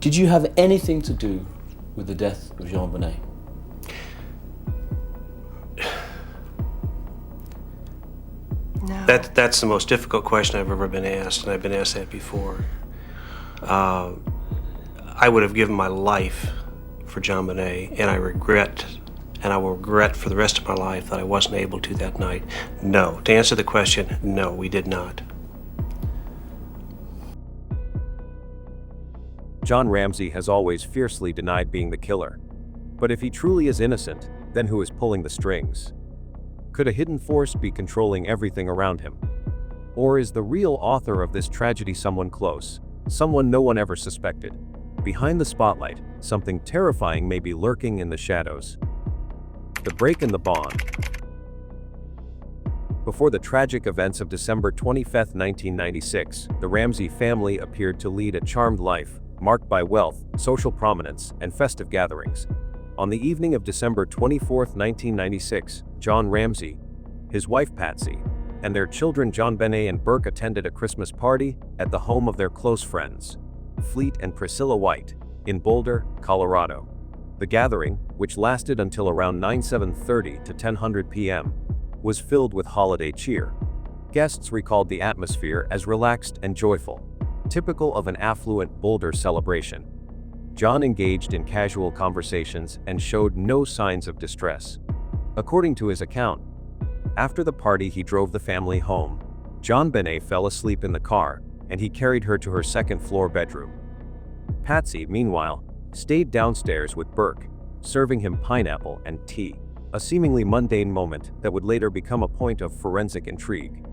Did you have anything to do with the death of JonBenét? No. That's the most difficult question I've ever been asked, and I've been asked that before. I would have given my life for JonBenét, and I will regret for the rest of my life that I wasn't able to that night. No. To answer the question, no, we did not. John Ramsey has always fiercely denied being the killer. But if he truly is innocent, then who is pulling the strings? Could a hidden force be controlling everything around him? Or is the real author of this tragedy someone close, someone no one ever suspected? Behind the spotlight, something terrifying may be lurking in the shadows. The break in the bond. Before the tragic events of December 25, 1996, the Ramsey family appeared to lead a charmed life, marked by wealth, social prominence, and festive gatherings. On the evening of December 24, 1996, John Ramsey, his wife Patsy, and their children JonBenét and Burke attended a Christmas party at the home of their close friends, Fleet and Priscilla White, in Boulder, Colorado. The gathering, which lasted until around 7:30 to 10:00 p.m., was filled with holiday cheer. Guests recalled the atmosphere as relaxed and joyful, typical of an affluent Boulder celebration. John engaged in casual conversations and showed no signs of distress. According to his account, after the party he drove the family home. JonBenét fell asleep in the car, and he carried her to her second-floor bedroom. Patsy, meanwhile, stayed downstairs with Burke, serving him pineapple and tea, a seemingly mundane moment that would later become a point of forensic intrigue.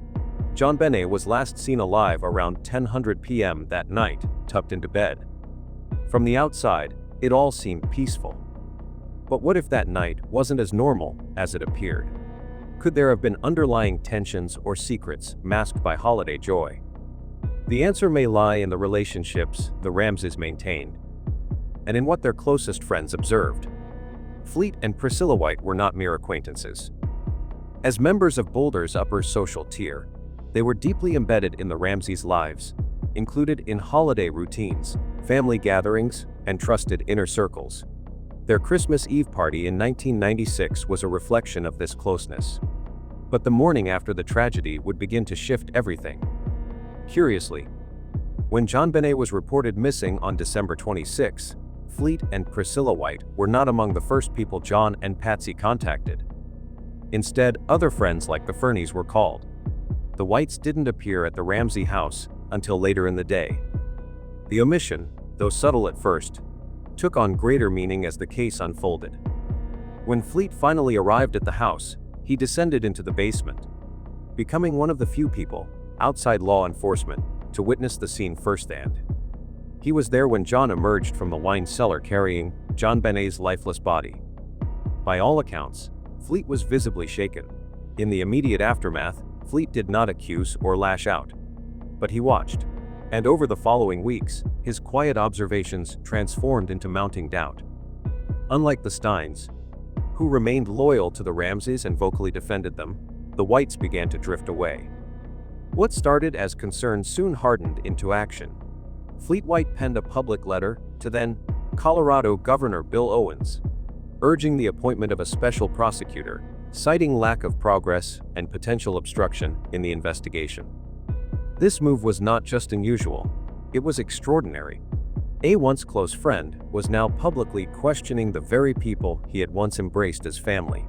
JonBenét was last seen alive around 10:00 p.m. that night, tucked into bed. From the outside, it all seemed peaceful. But what if that night wasn't as normal as it appeared? Could there have been underlying tensions or secrets masked by holiday joy? The answer may lie in the relationships the Ramseys maintained, and in what their closest friends observed. Fleet and Priscilla White were not mere acquaintances. As members of Boulder's upper social tier, they were deeply embedded in the Ramseys' lives, included in holiday routines, family gatherings, and trusted inner circles. Their Christmas Eve party in 1996 was a reflection of this closeness. But the morning after the tragedy would begin to shift everything. Curiously, when JonBenét was reported missing on December 26, Fleet and Priscilla White were not among the first people John and Patsy contacted. Instead, other friends like the Fernies were called. The Whites didn't appear at the Ramsey house until later in the day. The omission, though subtle at first, took on greater meaning as the case unfolded. When Fleet finally arrived at the house, he descended into the basement, becoming one of the few people, outside law enforcement, to witness the scene firsthand. He was there when John emerged from the wine cellar carrying JonBenét's lifeless body. By all accounts, Fleet was visibly shaken. In the immediate aftermath, Fleet did not accuse or lash out, but he watched. And over the following weeks, his quiet observations transformed into mounting doubt. Unlike the Stines, who remained loyal to the Ramseys and vocally defended them, the Whites began to drift away. What started as concern soon hardened into action. Fleet White penned a public letter to then Colorado Governor Bill Owens, urging the appointment of a special prosecutor, citing lack of progress and potential obstruction in the investigation. This move was not just unusual, it was extraordinary. A once close friend was now publicly questioning the very people he had once embraced as family.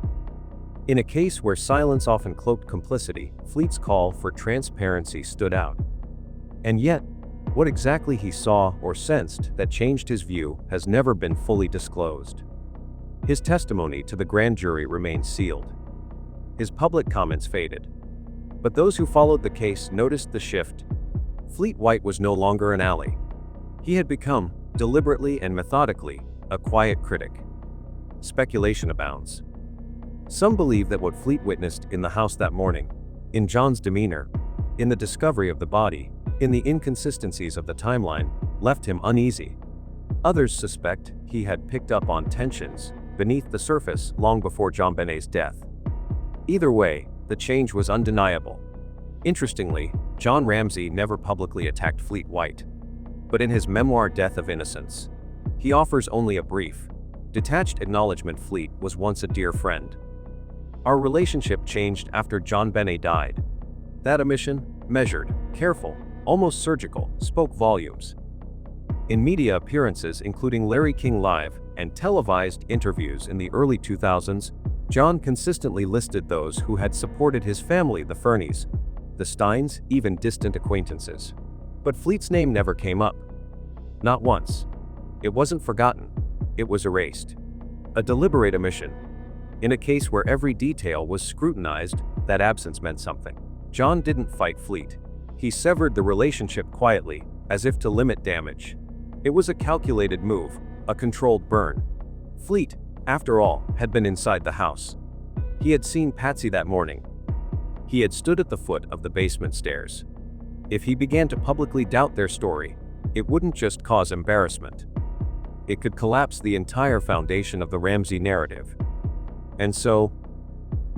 In a case where silence often cloaked complicity, Fleet's call for transparency stood out. And yet, what exactly he saw or sensed that changed his view has never been fully disclosed. His testimony to the grand jury remained sealed. His public comments faded. But those who followed the case noticed the shift. Fleet White was no longer an ally. He had become, deliberately and methodically, a quiet critic. Speculation abounds. Some believe that what Fleet witnessed in the house that morning, in John's demeanor, in the discovery of the body, in the inconsistencies of the timeline, left him uneasy. Others suspect he had picked up on tensions beneath the surface long before JonBenét's death. Either way, the change was undeniable. Interestingly, John Ramsey never publicly attacked Fleet White. But in his memoir Death of Innocence, he offers only a brief, detached acknowledgement. Fleet was once a dear friend. Our relationship changed after JonBenét died. That omission, measured, careful, almost surgical, spoke volumes. In media appearances including Larry King Live and televised interviews in the early 2000s, John consistently listed those who had supported his family, the Fernies, the Stines, even distant acquaintances. But Fleet's name never came up. Not once. It wasn't forgotten. It was erased. A deliberate omission. In a case where every detail was scrutinized, that absence meant something. John didn't fight Fleet. He severed the relationship quietly, as if to limit damage. It was a calculated move, a controlled burn. Fleet, after all, had been inside the house. He had seen Patsy that morning. He had stood at the foot of the basement stairs. If he began to publicly doubt their story, it wouldn't just cause embarrassment. It could collapse the entire foundation of the Ramsey narrative. And so,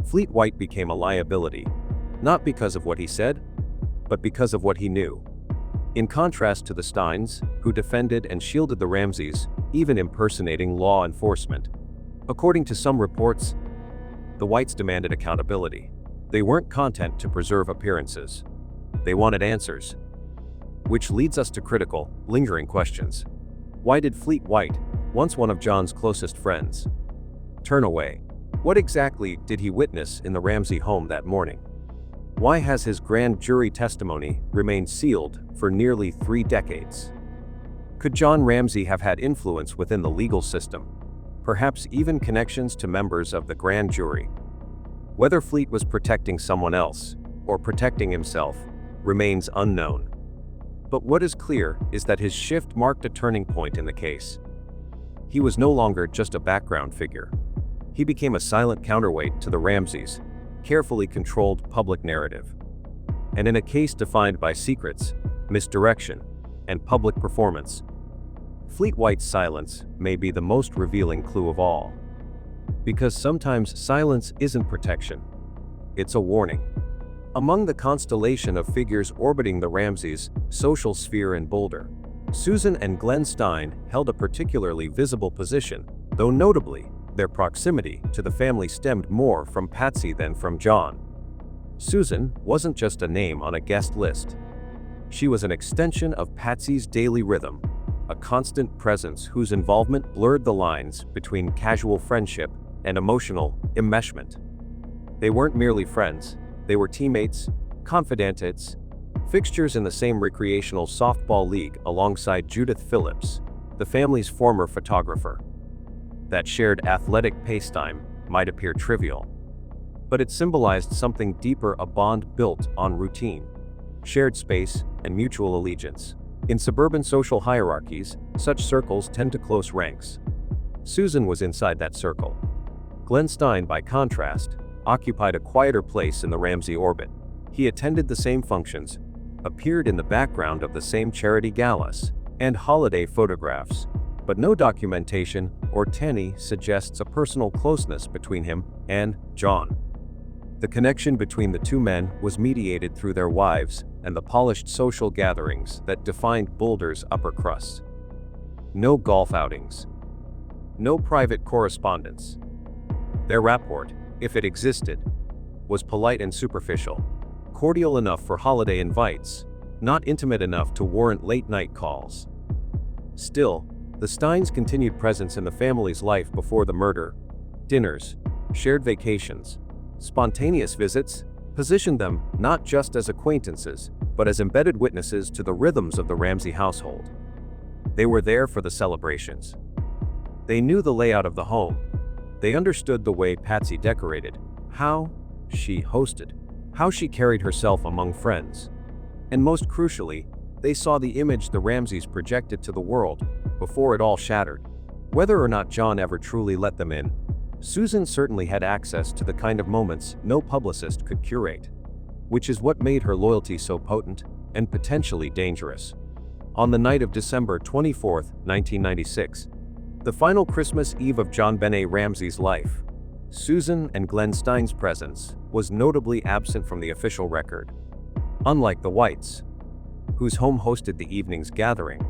Fleet White became a liability, not because of what he said, but because of what he knew. In contrast to the Stines, who defended and shielded the Ramseys, even impersonating law enforcement. According to some reports, the Whites demanded accountability. They weren't content to preserve appearances. They wanted answers. Which leads us to critical, lingering questions. Why did Fleet White, once one of John's closest friends, turn away? What exactly did he witness in the Ramsey home that morning? Why has his grand jury testimony remained sealed for nearly 3 decades? Could John Ramsey have had influence within the legal system? Perhaps even connections to members of the grand jury? Whether Fleet was protecting someone else or protecting himself remains unknown. But what is clear is that his shift marked a turning point in the case. He was no longer just a background figure. He became a silent counterweight to the Ramseys' carefully controlled public narrative. And in a case defined by secrets, misdirection, and public performance, Fleet White's silence may be the most revealing clue of all. Because sometimes silence isn't protection, it's a warning. Among the constellation of figures orbiting the Ramseys' social sphere in Boulder, Susan and Glenn Stine held a particularly visible position, though notably, their proximity to the family stemmed more from Patsy than from John. Susan wasn't just a name on a guest list. She was an extension of Patsy's daily rhythm, a constant presence whose involvement blurred the lines between casual friendship and emotional enmeshment. They weren't merely friends, they were teammates, confidants, fixtures in the same recreational softball league alongside Judith Phillips, the family's former photographer. That shared athletic pastime might appear trivial, but it symbolized something deeper, a bond built on routine, shared space, and mutual allegiance. In suburban social hierarchies, such circles tend to close ranks. Susan was inside that circle. Glenn Stine, by contrast, occupied a quieter place in the Ramsey orbit. He attended the same functions, appeared in the background of the same charity galas and holiday photographs, but no documentation or tanny suggests a personal closeness between him and John. The connection between the two men was mediated through their wives and the polished social gatherings that defined Boulder's upper crust. No golf outings. No private correspondence. Their rapport, if it existed, was polite and superficial, cordial enough for holiday invites, not intimate enough to warrant late-night calls. Still, the Stines' continued presence in the family's life before the murder, dinners, shared vacations, spontaneous visits, positioned them not just as acquaintances, but as embedded witnesses to the rhythms of the Ramsey household. They were there for the celebrations. They knew the layout of the home. They understood the way Patsy decorated, how she hosted, how she carried herself among friends. And most crucially, they saw the image the Ramseys projected to the world before it all shattered. Whether or not John ever truly let them in, Susan certainly had access to the kind of moments no publicist could curate, which is what made her loyalty so potent and potentially dangerous. On the night of December 24, 1996, the final Christmas Eve of JonBenét Ramsey's life, Susan and Glenn Stine's presence was notably absent from the official record. Unlike the Whites, whose home hosted the evening's gathering,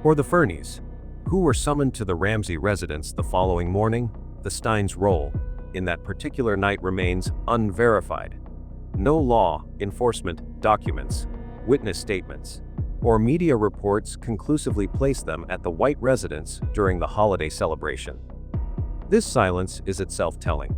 Or the Fernies, who were summoned to the Ramsey residence the following morning? The Stine's role in that particular night remains unverified. No law enforcement documents, witness statements, or media reports conclusively place them at the White residence during the holiday celebration. This silence is itself telling.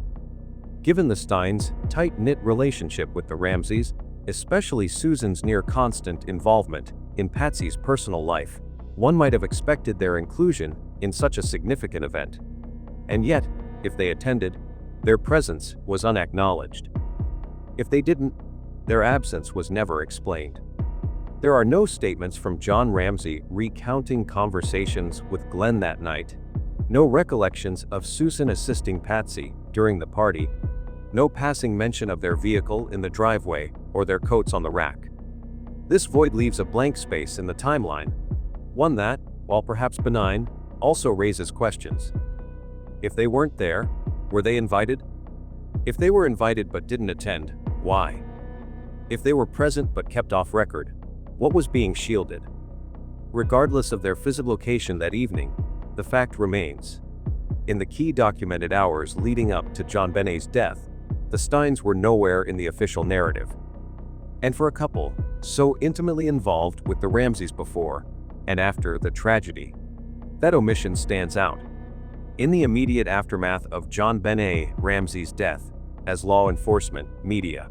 Given the Stines' tight-knit relationship with the Ramseys, especially Susan's near-constant involvement in Patsy's personal life, one might have expected their inclusion in such a significant event. And yet, if they attended, their presence was unacknowledged. If they didn't, their absence was never explained. There are no statements from John Ramsey recounting conversations with Glenn that night, no recollections of Susan assisting Patsy during the party, no passing mention of their vehicle in the driveway or their coats on the rack. This void leaves a blank space in the timeline, one that, while perhaps benign, also raises questions. If they weren't there, were they invited? If they were invited but didn't attend, why? If they were present but kept off record, what was being shielded? Regardless of their physical location that evening, the fact remains. In the key documented hours leading up to JonBenét's death, the Stines were nowhere in the official narrative. And for a couple so intimately involved with the Ramseys before and after the tragedy, that omission stands out. In the immediate aftermath of JonBenét Ramsey's death, as law enforcement, media,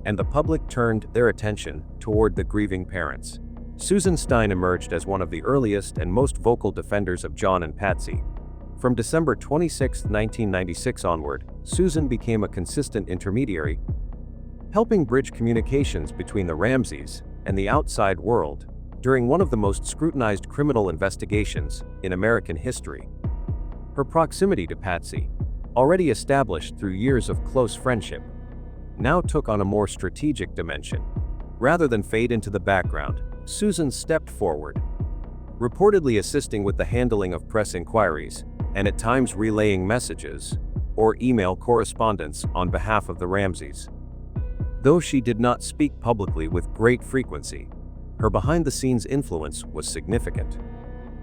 and the public turned their attention toward the grieving parents, Susan Stine emerged as one of the earliest and most vocal defenders of John and Patsy. From December 26, 1996 onward, Susan became a consistent intermediary, helping bridge communications between the Ramseys and the outside world during one of the most scrutinized criminal investigations in American history. Her proximity to Patsy, already established through years of close friendship, now took on a more strategic dimension. Rather than fade into the background, Susan stepped forward, reportedly assisting with the handling of press inquiries and at times relaying messages or email correspondence on behalf of the Ramseys. Though she did not speak publicly with great frequency, her behind-the-scenes influence was significant,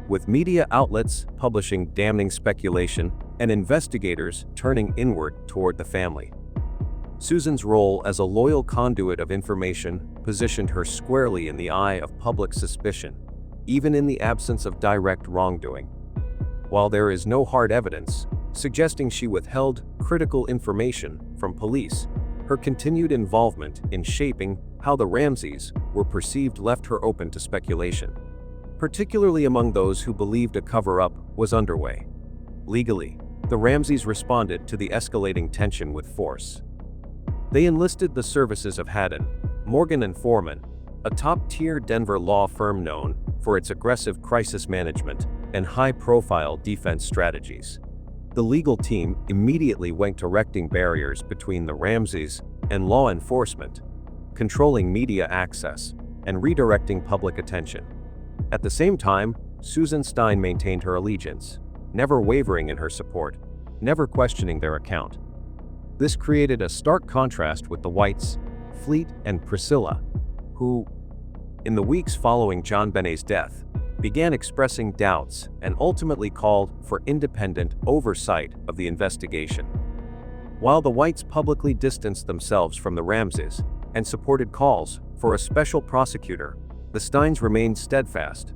with media outlets publishing damning speculation and investigators turning inward toward the family. Susan's role as a loyal conduit of information positioned her squarely in the eye of public suspicion, even in the absence of direct wrongdoing. While there is no hard evidence suggesting she withheld critical information from police, her continued involvement in shaping how the Ramseys were perceived left her open to speculation, particularly among those who believed a cover-up was underway. Legally, the Ramseys responded to the escalating tension with force. They enlisted the services of Haddon, Morgan & Foreman, a top-tier Denver law firm known for its aggressive crisis management and high-profile defense strategies. The legal team immediately went to erecting barriers between the Ramseys and law enforcement, controlling media access and redirecting public attention. At the same time, Susan Stine maintained her allegiance, never wavering in her support, never questioning their account. This created a stark contrast with the Whites, Fleet and Priscilla, who, in the weeks following JonBenét's death, began expressing doubts and ultimately called for independent oversight of the investigation. While the Whites publicly distanced themselves from the Ramseys and supported calls for a special prosecutor, the Stines remained steadfast.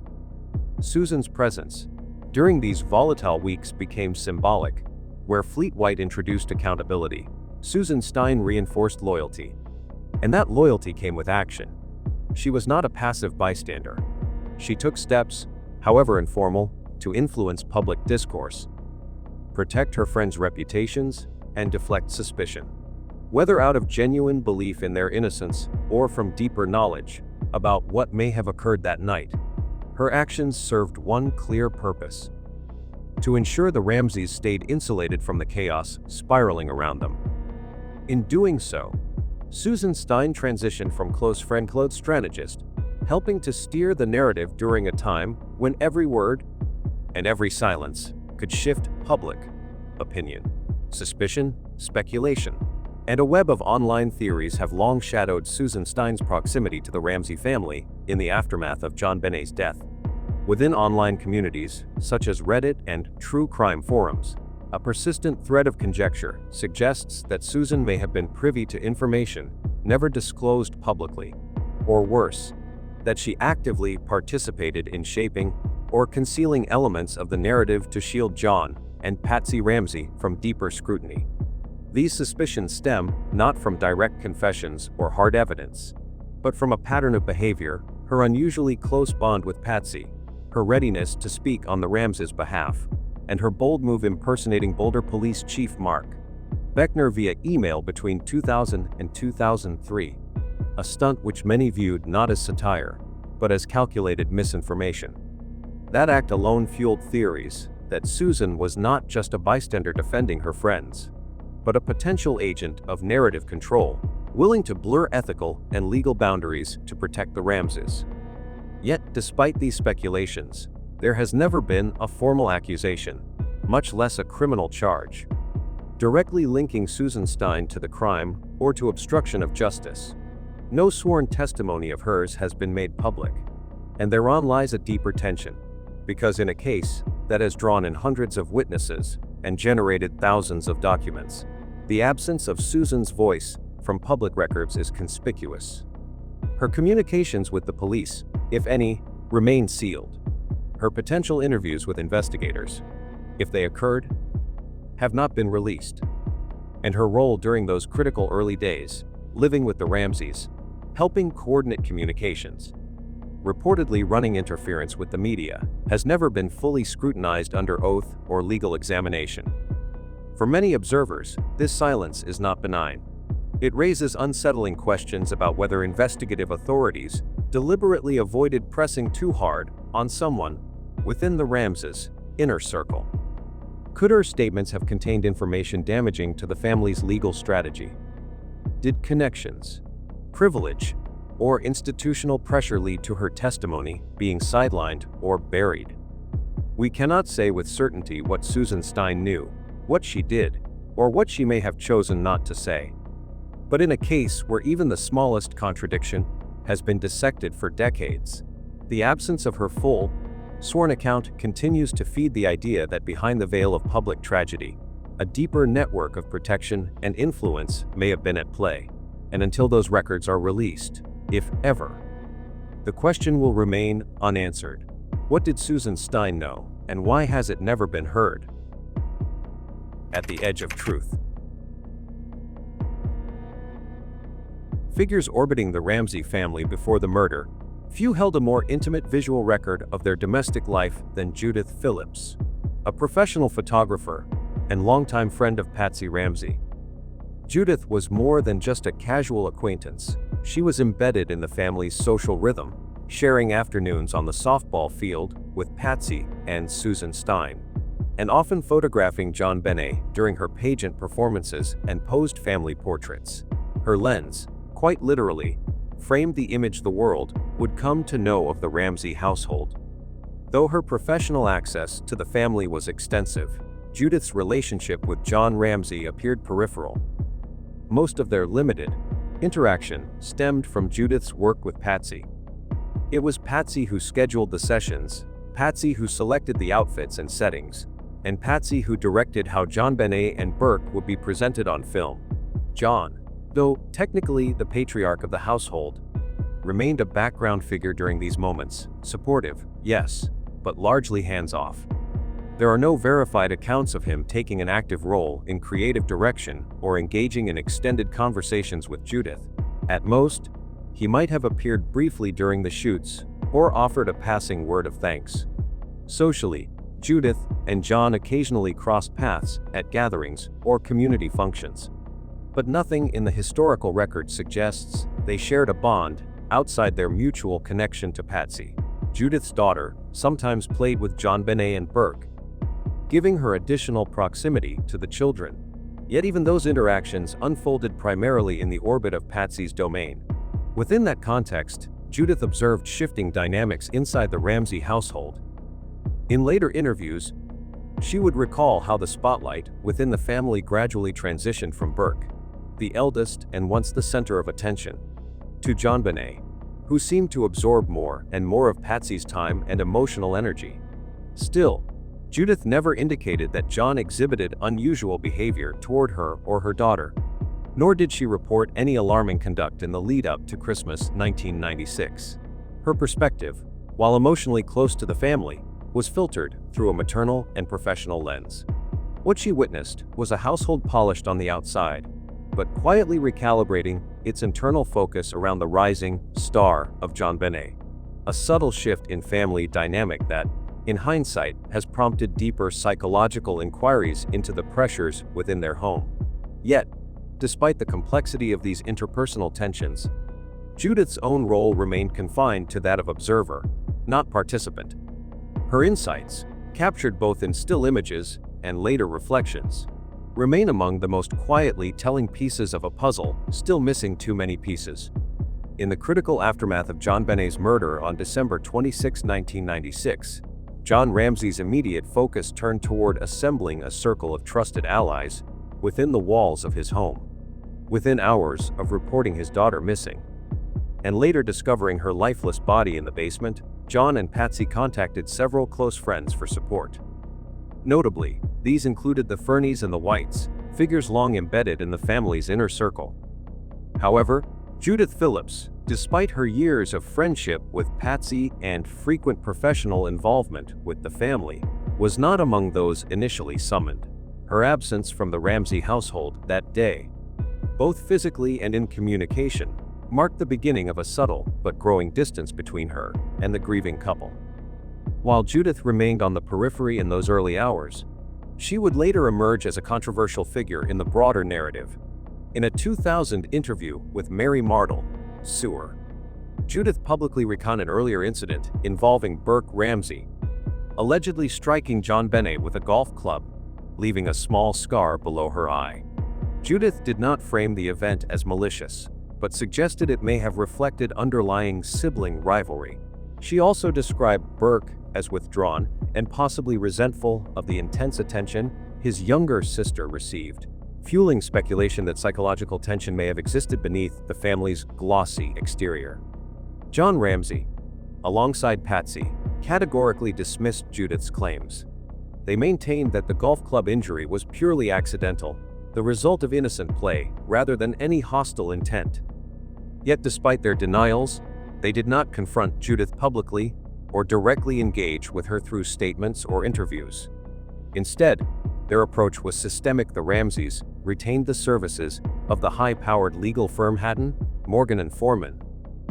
Susan's presence during these volatile weeks became symbolic. Where Fleet White introduced accountability, Susan Stine reinforced loyalty. And that loyalty came with action. She was not a passive bystander. She took steps, however informal, to influence public discourse, protect her friends' reputations, and deflect suspicion. Whether out of genuine belief in their innocence or from deeper knowledge about what may have occurred that night, her actions served one clear purpose: to ensure the Ramseys stayed insulated from the chaos spiraling around them. In doing so, Susan Stine transitioned from close friend to strategist, helping to steer the narrative during a time when every word and every silence could shift public opinion, suspicion, speculation, and a web of online theories have long shadowed Susan Stine's proximity to the Ramsey family in the aftermath of JonBenét's death. Within online communities, such as Reddit and true crime forums, a persistent thread of conjecture suggests that Susan may have been privy to information never disclosed publicly, or worse, that she actively participated in shaping or concealing elements of the narrative to shield John and Patsy Ramsey from deeper scrutiny. These suspicions stem not from direct confessions or hard evidence, but from a pattern of behavior, her unusually close bond with Patsy, her readiness to speak on the Ramseys' behalf, and her bold move impersonating Boulder Police Chief Mark Beckner via email between 2000 and 2003, a stunt which many viewed not as satire, but as calculated misinformation. That act alone fueled theories that Susan was not just a bystander defending her friends, but a potential agent of narrative control, willing to blur ethical and legal boundaries to protect the Ramseys. Yet, despite these speculations, there has never been a formal accusation, much less a criminal charge, directly linking Susan Stine to the crime or to obstruction of justice. No sworn testimony of hers has been made public, and thereon lies a deeper tension, because in a case that has drawn in hundreds of witnesses and generated thousands of documents, the absence of Susan's voice from public records is conspicuous. Her communications with the police, if any, remain sealed. Her potential interviews with investigators, if they occurred, have not been released. And her role during those critical early days, living with the Ramseys, helping coordinate communications, reportedly running interference with the media, has never been fully scrutinized under oath or legal examination. For many observers, this silence is not benign. It raises unsettling questions about whether investigative authorities deliberately avoided pressing too hard on someone within the Ramseys' inner circle. Could her statements have contained information damaging to the family's legal strategy? Did connections, privilege, or institutional pressure lead to her testimony being sidelined or buried? We cannot say with certainty what Susan Stine knew, what she did, or what she may have chosen not to say. But in a case where even the smallest contradiction has been dissected for decades, the absence of her full, sworn account continues to feed the idea that behind the veil of public tragedy, a deeper network of protection and influence may have been at play. And until those records are released, if ever, the question will remain unanswered. What did Susan Stine know, and why has it never been heard? At the edge of truth. Figures orbiting the Ramsey family before the murder, few held a more intimate visual record of their domestic life than Judith Phillips, a professional photographer and longtime friend of Patsy Ramsey. Judith was more than just a casual acquaintance. She was embedded in the family's social rhythm, sharing afternoons on the softball field with Patsy and Susan Stine, and often photographing JonBenét during her pageant performances and posed family portraits. Her lens, quite literally, framed the image the world would come to know of the Ramsey household. Though her professional access to the family was extensive, Judith's relationship with John Ramsey appeared peripheral. Most of their limited interaction stemmed from Judith's work with Patsy. It was Patsy who scheduled the sessions, Patsy who selected the outfits and settings, and Patsy who directed how JonBenét and Burke would be presented on film. John, though technically the patriarch of the household, remained a background figure during these moments, supportive, yes, but largely hands-off. There are no verified accounts of him taking an active role in creative direction or engaging in extended conversations with Judith. At most, he might have appeared briefly during the shoots or offered a passing word of thanks. Socially, Judith and John occasionally crossed paths at gatherings or community functions. But nothing in the historical record suggests they shared a bond outside their mutual connection to Patsy. Judith's daughter sometimes played with JonBenét and Burke, giving her additional proximity to the children. Yet even those interactions unfolded primarily in the orbit of Patsy's domain. Within that context, Judith observed shifting dynamics inside the Ramsey household. In later interviews, she would recall how the spotlight within the family gradually transitioned from Burke, the eldest and once the center of attention, to JonBenét, who seemed to absorb more and more of Patsy's time and emotional energy. Still, Judith never indicated that John exhibited unusual behavior toward her or her daughter, nor did she report any alarming conduct in the lead-up to Christmas 1996. Her perspective, while emotionally close to the family, was filtered through a maternal and professional lens. What she witnessed was a household polished on the outside, but quietly recalibrating its internal focus around the rising star of JonBenét. A subtle shift in family dynamic that, in hindsight, has prompted deeper psychological inquiries into the pressures within their home. Yet, despite the complexity of these interpersonal tensions, Judith's own role remained confined to that of observer, not participant. Her insights, captured both in still images and later reflections, remain among the most quietly telling pieces of a puzzle still missing too many pieces. In the critical aftermath of JonBenét's murder on December 26, 1996, John Ramsey's immediate focus turned toward assembling a circle of trusted allies within the walls of his home. Within hours of reporting his daughter missing, and later discovering her lifeless body in the basement, John and Patsy contacted several close friends for support. Notably, these included the Fernies and the Whites, figures long embedded in the family's inner circle. However, Judith Phillips, despite her years of friendship with Patsy and frequent professional involvement with the family, was not among those initially summoned. Her absence from the Ramsey household that day, both physically and in communication, marked the beginning of a subtle but growing distance between her and the grieving couple. While Judith remained on the periphery in those early hours, she would later emerge as a controversial figure in the broader narrative. In a 2000 interview with Mary Martle, Sewer, Judith publicly recounted an earlier incident involving Burke Ramsey, allegedly striking JonBenét with a golf club, leaving a small scar below her eye. Judith did not frame the event as malicious, but suggested it may have reflected underlying sibling rivalry. She also described Burke as withdrawn and possibly resentful of the intense attention his younger sister received, fueling speculation that psychological tension may have existed beneath the family's glossy exterior. John Ramsey, alongside Patsy, categorically dismissed Judith's claims. They maintained that the golf club injury was purely accidental, the result of innocent play rather than any hostile intent. Yet despite their denials, they did not confront Judith publicly or directly engage with her through statements or interviews. Instead, their approach was systemic. The Ramseys retained the services of the high-powered legal firm Hatton, Morgan & Foreman,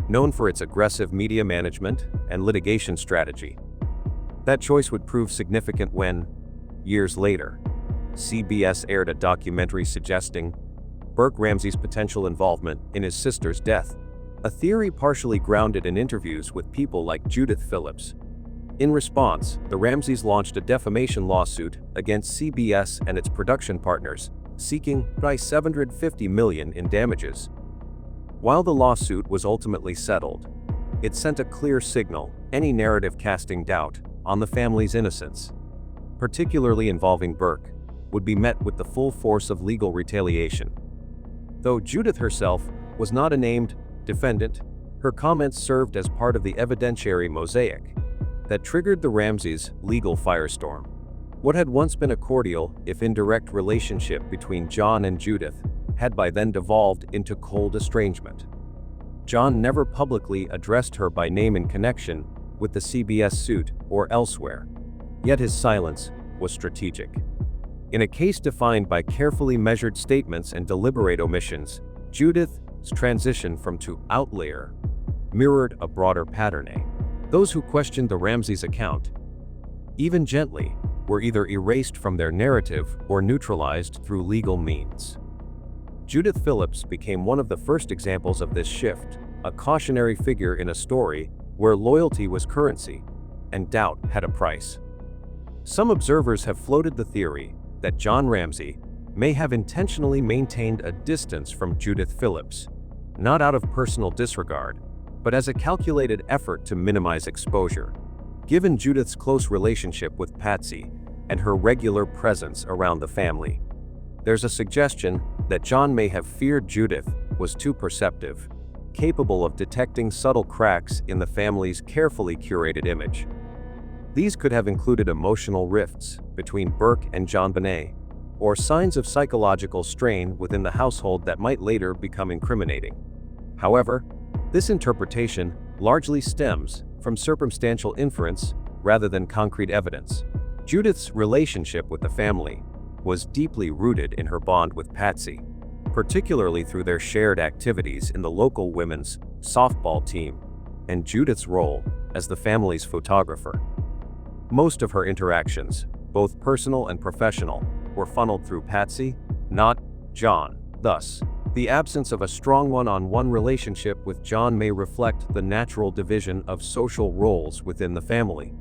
known for its aggressive media management and litigation strategy. That choice would prove significant when, years later, CBS aired a documentary suggesting Burke Ramsey's potential involvement in his sister's death, a theory partially grounded in interviews with people like Judith Phillips. In response, the Ramseys launched a defamation lawsuit against CBS and its production partners, seeking $750 million in damages. While the lawsuit was ultimately settled, it sent a clear signal: any narrative casting doubt on the family's innocence, particularly involving Burke, would be met with the full force of legal retaliation. Though Judith herself was not a named defendant, her comments served as part of the evidentiary mosaic that triggered the Ramseys' legal firestorm. What had once been a cordial, if indirect, relationship between John and Judith had by then devolved into cold estrangement. John never publicly addressed her by name in connection with the CBS suit or elsewhere, yet his silence was strategic. In a case defined by carefully measured statements and deliberate omissions, Judith's transition from to outlier mirrored a broader pattern. Those who questioned the Ramseys' account, even gently, were either erased from their narrative or neutralized through legal means. Judith Phillips became one of the first examples of this shift, a cautionary figure in a story where loyalty was currency and doubt had a price. Some observers have floated the theory that John Ramsey may have intentionally maintained a distance from Judith Phillips, not out of personal disregard, but as a calculated effort to minimize exposure. Given Judith's close relationship with Patsy and her regular presence around the family, there's a suggestion that John may have feared Judith was too perceptive, capable of detecting subtle cracks in the family's carefully curated image. These could have included emotional rifts between Burke and JonBenét, or signs of psychological strain within the household that might later become incriminating. However, this interpretation largely stems from circumstantial inference rather than concrete evidence. Judith's relationship with the family was deeply rooted in her bond with Patsy, particularly through their shared activities in the local women's softball team and Judith's role as the family's photographer. Most of her interactions, both personal and professional, were funneled through Patsy, not John. Thus, the absence of a strong one-on-one relationship with John may reflect the natural division of social roles within the family,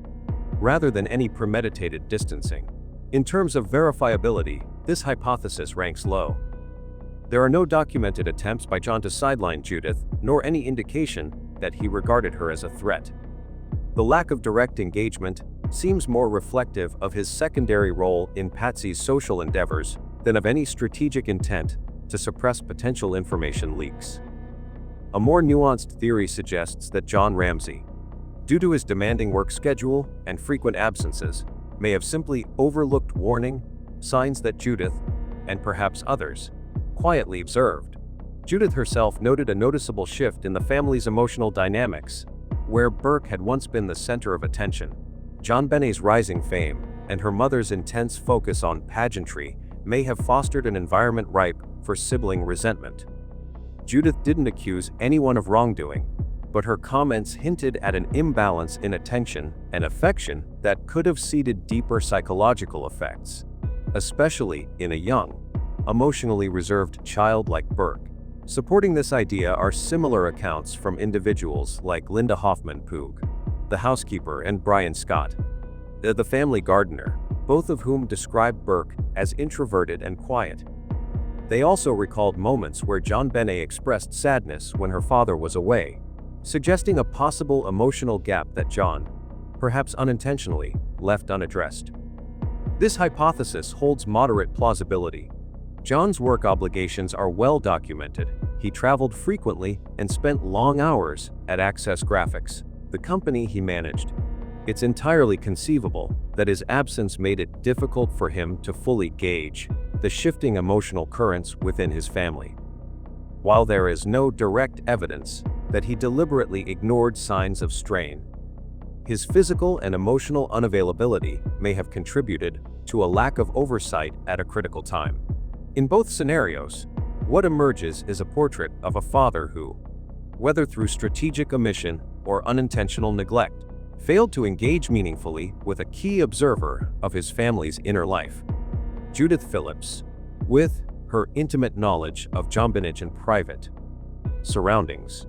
rather than any premeditated distancing. In terms of verifiability, this hypothesis ranks low. There are no documented attempts by John to sideline Judith, nor any indication that he regarded her as a threat. The lack of direct engagement seems more reflective of his secondary role in Patsy's social endeavors than of any strategic intent to suppress potential information leaks. A more nuanced theory suggests that John Ramsey, due to his demanding work schedule and frequent absences, may have simply overlooked warning signs that Judith, and perhaps others, quietly observed. Judith herself noted a noticeable shift in the family's emotional dynamics, where Burke had once been the center of attention. JonBenét's rising fame and her mother's intense focus on pageantry may have fostered an environment ripe for sibling resentment. Judith didn't accuse anyone of wrongdoing, but her comments hinted at an imbalance in attention and affection that could have seeded deeper psychological effects, especially in a young, emotionally reserved child like Burke. Supporting this idea are similar accounts from individuals like Linda Hoffman Poog, the housekeeper, and Brian Scott, the family gardener, both of whom described Burke as introverted and quiet. They also recalled moments where JonBenét expressed sadness when her father was away, suggesting a possible emotional gap that John, perhaps unintentionally, left unaddressed. This hypothesis holds moderate plausibility. John's work obligations are well documented. He traveled frequently and spent long hours at Access Graphics, the company he managed. It's entirely conceivable that his absence made it difficult for him to fully gauge the shifting emotional currents within his family. While there is no direct evidence that he deliberately ignored signs of strain, his physical and emotional unavailability may have contributed to a lack of oversight at a critical time. In both scenarios, what emerges is a portrait of a father who, whether through strategic omission or unintentional neglect, failed to engage meaningfully with a key observer of his family's inner life. Judith Phillips, with her intimate knowledge of JonBenét's and private surroundings,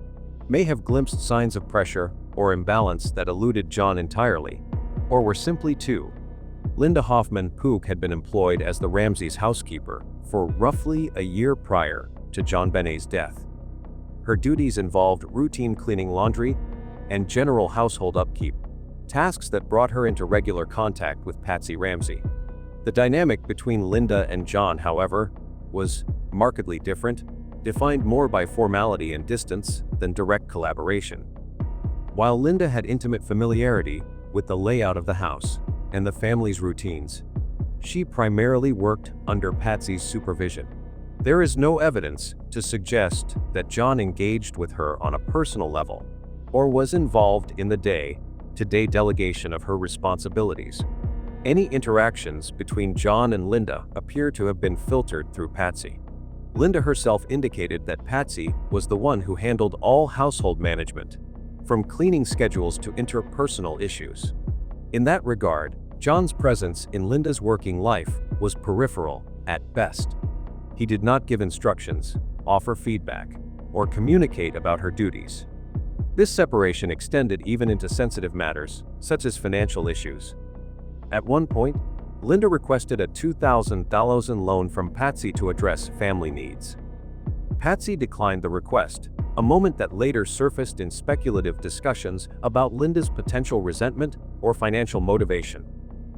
may have glimpsed signs of pressure or imbalance that eluded John entirely, or were simply too. Linda Hoffman Poog had been employed as the Ramseys' housekeeper for roughly a year prior to JonBenét's death. Her duties involved routine cleaning laundry and general household upkeep, tasks that brought her into regular contact with Patsy Ramsey. The dynamic between Linda and John, however, was markedly different, defined more by formality and distance than direct collaboration. While Linda had intimate familiarity with the layout of the house and the family's routines, she primarily worked under Patsy's supervision. There is no evidence to suggest that John engaged with her on a personal level or was involved in the day-to-day delegation of her responsibilities. Any interactions between John and Linda appear to have been filtered through Patsy. Linda herself indicated that Patsy was the one who handled all household management, from cleaning schedules to interpersonal issues. In that regard, John's presence in Linda's working life was peripheral at best. He did not give instructions, offer feedback, or communicate about her duties. This separation extended even into sensitive matters, such as financial issues. At one point, Linda requested a $2,000 loan from Patsy to address family needs. Patsy declined the request, a moment that later surfaced in speculative discussions about Linda's potential resentment or financial motivation.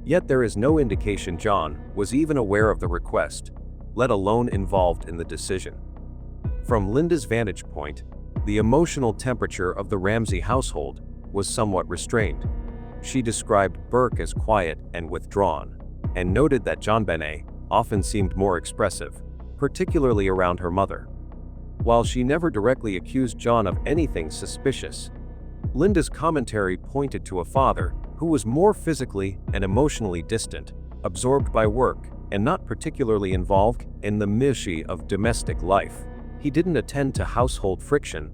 Yet there is no indication John was even aware of the request, let alone involved in the decision. From Linda's vantage point, the emotional temperature of the Ramsey household was somewhat restrained. She described Burke as quiet and withdrawn, and noted that JonBenét often seemed more expressive, particularly around her mother. While she never directly accused John of anything suspicious, Linda's commentary pointed to a father who was more physically and emotionally distant, absorbed by work, and not particularly involved in the minutiae of domestic life. He didn't attend to household friction,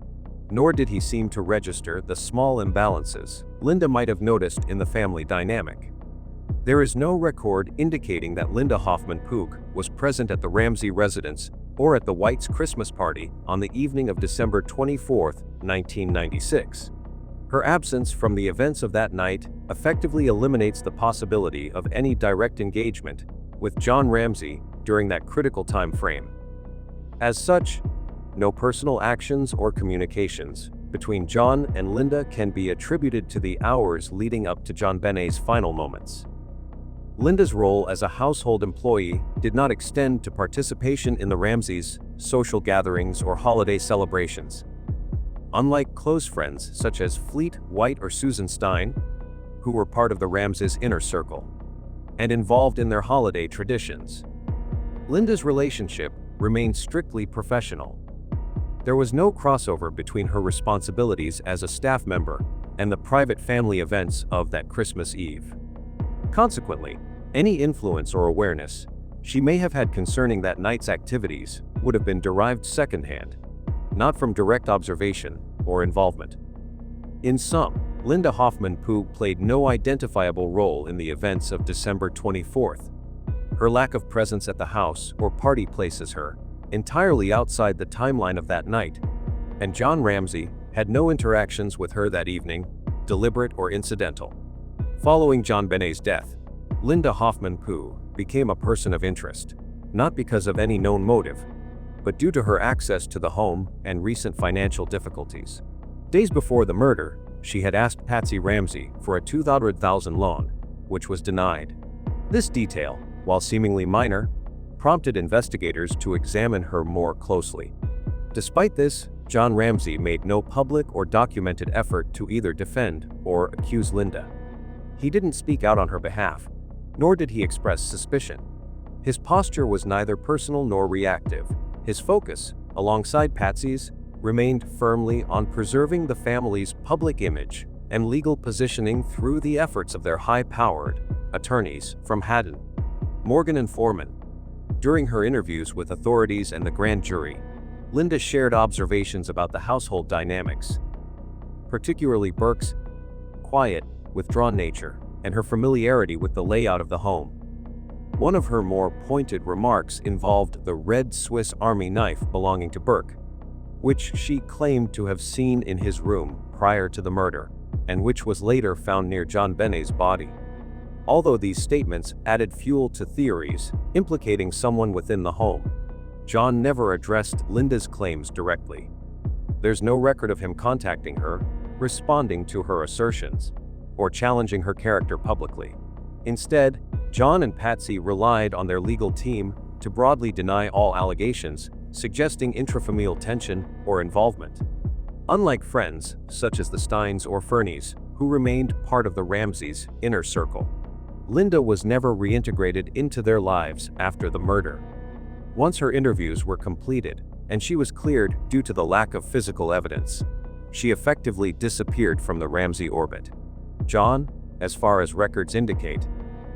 nor did he seem to register the small imbalances Linda might have noticed in the family dynamic. There is no record indicating that Linda Hoffman Pook was present at the Ramsey residence or at the Whites' Christmas party on the evening of December 24, 1996. Her absence from the events of that night effectively eliminates the possibility of any direct engagement with John Ramsey during that critical time frame. As such, no personal actions or communications between John and Linda can be attributed to the hours leading up to JonBenét's final moments. Linda's role as a household employee did not extend to participation in the Ramseys' social gatherings or holiday celebrations. Unlike close friends such as Fleet White or Susan Stine, who were part of the Ramseys' inner circle and involved in their holiday traditions, Linda's relationship remained strictly professional. There was no crossover between her responsibilities as a staff member and the private family events of that Christmas Eve. Consequently, any influence or awareness she may have had concerning that night's activities would have been derived secondhand, not from direct observation or involvement. In sum, Linda Hoffman Pook played no identifiable role in the events of December 24th. Her lack of presence at the house or party places her entirely outside the timeline of that night, and John Ramsey had no interactions with her that evening, deliberate or incidental. Following JonBenét's death, Linda Hoffman Pook became a person of interest, not because of any known motive, but due to her access to the home and recent financial difficulties. Days before the murder, she had asked Patsy Ramsey for a $200,000 loan, which was denied. This detail, while seemingly minor, prompted investigators to examine her more closely. Despite this, John Ramsey made no public or documented effort to either defend or accuse Linda. He didn't speak out on her behalf, nor did he express suspicion. His posture was neither personal nor reactive. His focus, alongside Patsy's, remained firmly on preserving the family's public image and legal positioning through the efforts of their high-powered attorneys from Haddon, Morgan and Foreman. During her interviews with authorities and the grand jury, Linda shared observations about the household dynamics, particularly Burke's quiet, withdrawn nature and her familiarity with the layout of the home. One of her more pointed remarks involved the red Swiss Army knife belonging to Burke, which she claimed to have seen in his room prior to the murder, and which was later found near JonBenét's body. Although these statements added fuel to theories implicating someone within the home, John never addressed Linda's claims directly. There's no record of him contacting her, responding to her assertions, or challenging her character publicly. Instead, John and Patsy relied on their legal team to broadly deny all allegations suggesting intrafamilial tension or involvement. Unlike friends, such as the Stines or Fernies, who remained part of the Ramseys' inner circle, Linda was never reintegrated into their lives after the murder. Once her interviews were completed, and she was cleared due to the lack of physical evidence, she effectively disappeared from the Ramsey orbit. John, as far as records indicate,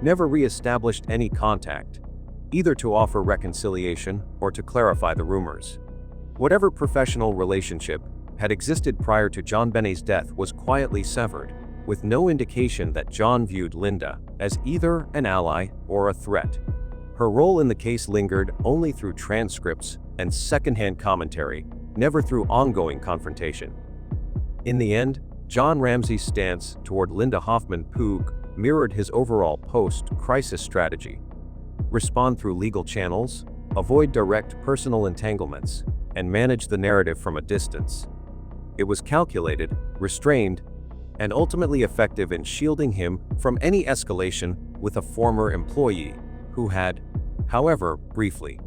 never re-established any contact, either to offer reconciliation or to clarify the rumors. Whatever professional relationship had existed prior to JonBenét's death was quietly severed, with no indication that John viewed Linda as either an ally or a threat. Her role in the case lingered only through transcripts and secondhand commentary, never through ongoing confrontation. In the end, John Ramsey's stance toward Linda Hoffman Pook mirrored his overall post-crisis strategy: respond through legal channels, avoid direct personal entanglements, and manage the narrative from a distance. It was calculated, restrained, and ultimately effective in shielding him from any escalation with a former employee who had, however briefly,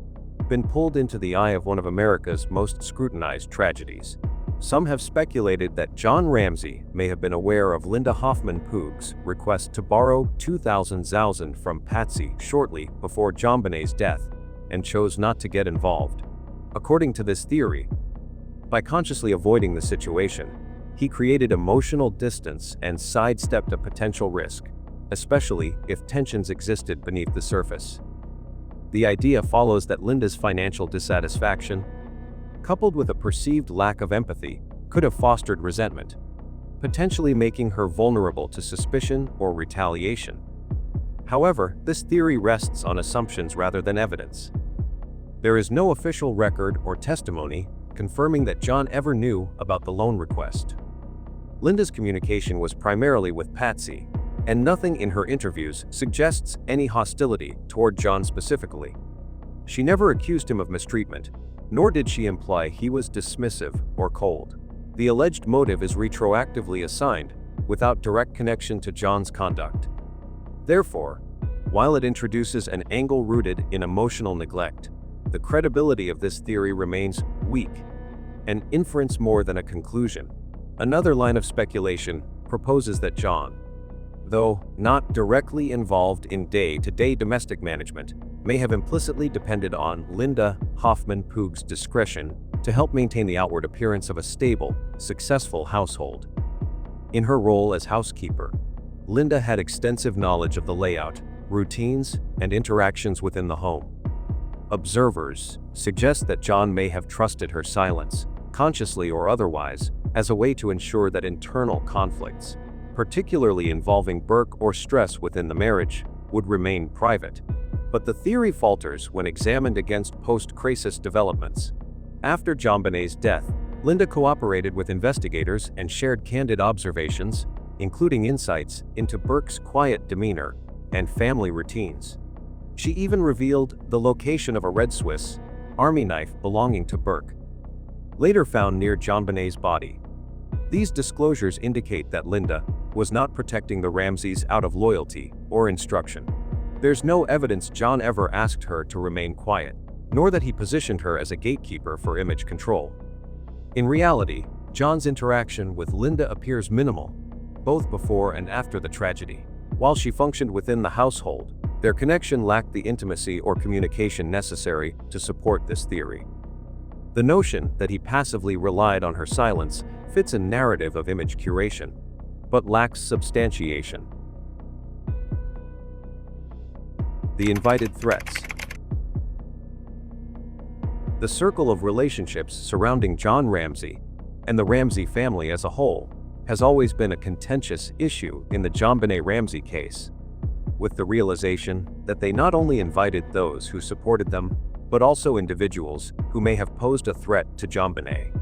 been pulled into the eye of one of America's most scrutinized tragedies. some have speculated that John Ramsey may have been aware of Linda Hoffman Poog's request to borrow $2,000 from Patsy shortly before JonBenét's death, and chose not to get involved. According to this theory, by consciously avoiding the situation, he created emotional distance and sidestepped a potential risk, especially if tensions existed beneath the surface. The idea follows that Linda's financial dissatisfaction, coupled with a perceived lack of empathy, could have fostered resentment, potentially making her vulnerable to suspicion or retaliation. However, this theory rests on assumptions rather than evidence. There is no official record or testimony confirming that John ever knew about the loan request. Linda's communication was primarily with Patsy, and nothing in her interviews suggests any hostility toward John specifically. She never accused him of mistreatment, nor did she imply he was dismissive or cold. The alleged motive is retroactively assigned, without direct connection to John's conduct. Therefore, while it introduces an angle rooted in emotional neglect, the credibility of this theory remains weak, an inference more than a conclusion. Another line of speculation proposes that John, though not directly involved in day-to-day domestic management, may have implicitly depended on Linda Hoffman Poog's discretion to help maintain the outward appearance of a stable, successful household. In her role as housekeeper, Linda had extensive knowledge of the layout, routines, and interactions within the home. Observers suggest that John may have trusted her silence, consciously or otherwise, as a way to ensure that internal conflicts, particularly involving Burke or stress within the marriage, would remain private. But the theory falters when examined against post-crisis developments. After JonBenét's death, Linda cooperated with investigators and shared candid observations, including insights into Burke's quiet demeanor and family routines. She even revealed the location of a red Swiss Army knife belonging to Burke, later found near JonBenét's body. These disclosures indicate that Linda was not protecting the Ramseys out of loyalty or instruction. There's no evidence John ever asked her to remain quiet, nor that he positioned her as a gatekeeper for image control. In reality, John's interaction with Linda appears minimal, both before and after the tragedy. While she functioned within the household, their connection lacked the intimacy or communication necessary to support this theory. The notion that he passively relied on her silence fits a narrative of image curation, but lacks substantiation. The invited threats. The circle of relationships surrounding John Ramsey and the Ramsey family as a whole has always been a contentious issue in the JonBenét Ramsey case, with the realization that they not only invited those who supported them, but also individuals who may have posed a threat to JonBenet.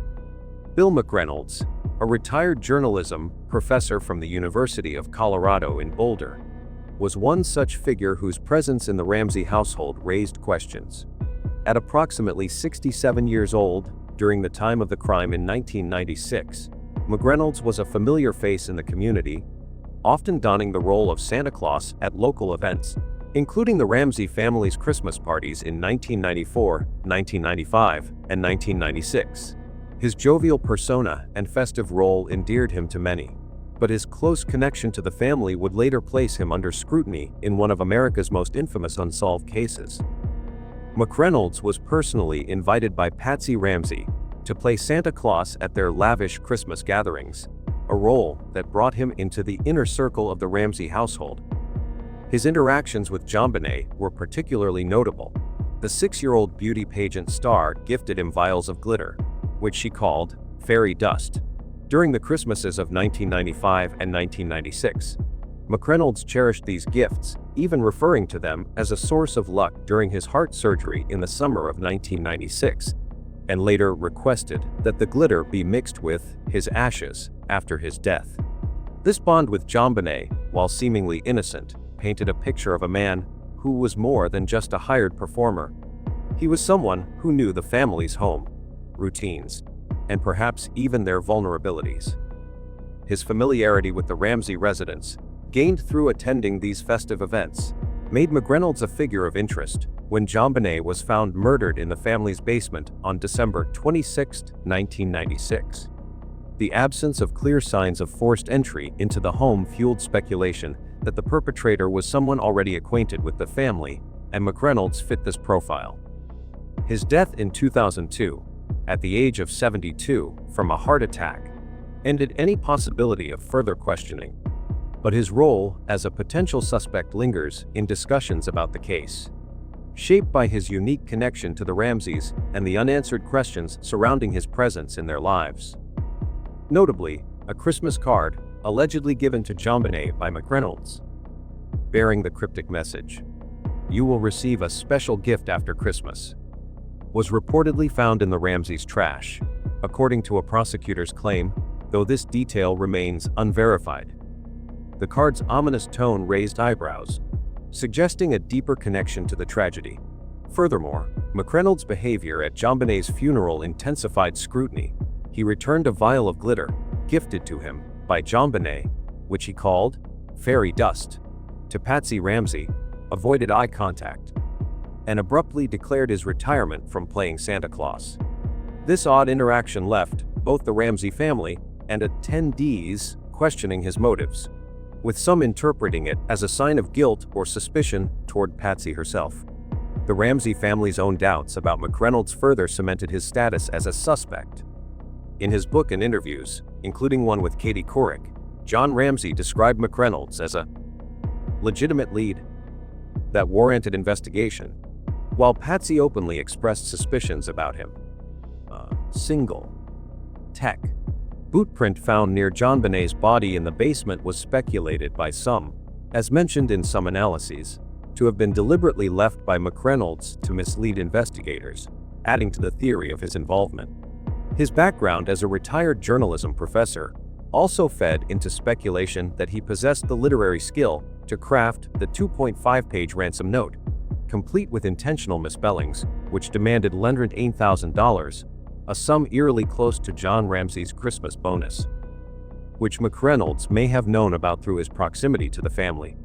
Bill McReynolds, a retired journalism professor from the University of Colorado in Boulder, was one such figure whose presence in the Ramsey household raised questions. At approximately 67 years old, during the time of the crime in 1996, McReynolds was a familiar face in the community, often donning the role of Santa Claus at local events, including the Ramsey family's Christmas parties in 1994, 1995, and 1996. His jovial persona and festive role endeared him to many, but his close connection to the family would later place him under scrutiny in one of America's most infamous unsolved cases. McReynolds was personally invited by Patsy Ramsey to play Santa Claus at their lavish Christmas gatherings, a role that brought him into the inner circle of the Ramsey household. His interactions with JonBenet were particularly notable. The 6-year-old beauty pageant star gifted him vials of glitter, which she called fairy dust, during the Christmases of 1995 and 1996. McReynolds cherished these gifts, even referring to them as a source of luck during his heart surgery in the summer of 1996, and later requested that the glitter be mixed with his ashes after his death. This bond with JonBenet, while seemingly innocent, painted a picture of a man who was more than just a hired performer. He was someone who knew the family's home, routines, and perhaps even their vulnerabilities. His familiarity with the Ramsey residents, gained through attending these festive events, made McReynolds a figure of interest when JonBenet was found murdered in the family's basement on December 26, 1996. The absence of clear signs of forced entry into the home fueled speculation that the perpetrator was someone already acquainted with the family, and McReynolds fit this profile. His death in 2002, at the age of 72, from a heart attack, ended any possibility of further questioning. But his role as a potential suspect lingers in discussions about the case, shaped by his unique connection to the Ramseys and the unanswered questions surrounding his presence in their lives. Notably, a Christmas card, allegedly given to JonBenét by McReynolds, bearing the cryptic message, "You will receive a special gift after Christmas," was reportedly found in the Ramseys' trash, according to a prosecutor's claim, though this detail remains unverified. The card's ominous tone raised eyebrows, suggesting a deeper connection to the tragedy. Furthermore, McReynolds' behavior at JonBenét's funeral intensified scrutiny. He returned a vial of glitter, gifted to him by JonBenét, which he called fairy dust, to Patsy Ramsey, avoided eye contact, and abruptly declared his retirement from playing Santa Claus. This odd interaction left both the Ramsey family and attendees questioning his motives, with some interpreting it as a sign of guilt or suspicion toward Patsy herself. The Ramsey family's own doubts about McReynolds further cemented his status as a suspect. In his book and interviews, including one with Katie Couric, John Ramsey described McReynolds as a legitimate lead that warranted investigation, while Patsy openly expressed suspicions about him. A single tech bootprint found near JonBenét's body in the basement was speculated by some, as mentioned in some analyses, to have been deliberately left by McReynolds to mislead investigators, adding to the theory of his involvement. His background as a retired journalism professor also fed into speculation that he possessed the literary skill to craft the 2.5-page ransom note, complete with intentional misspellings, which demanded lender $8,000, a sum eerily close to John Ramsey's Christmas bonus, which McReynolds may have known about through his proximity to the family.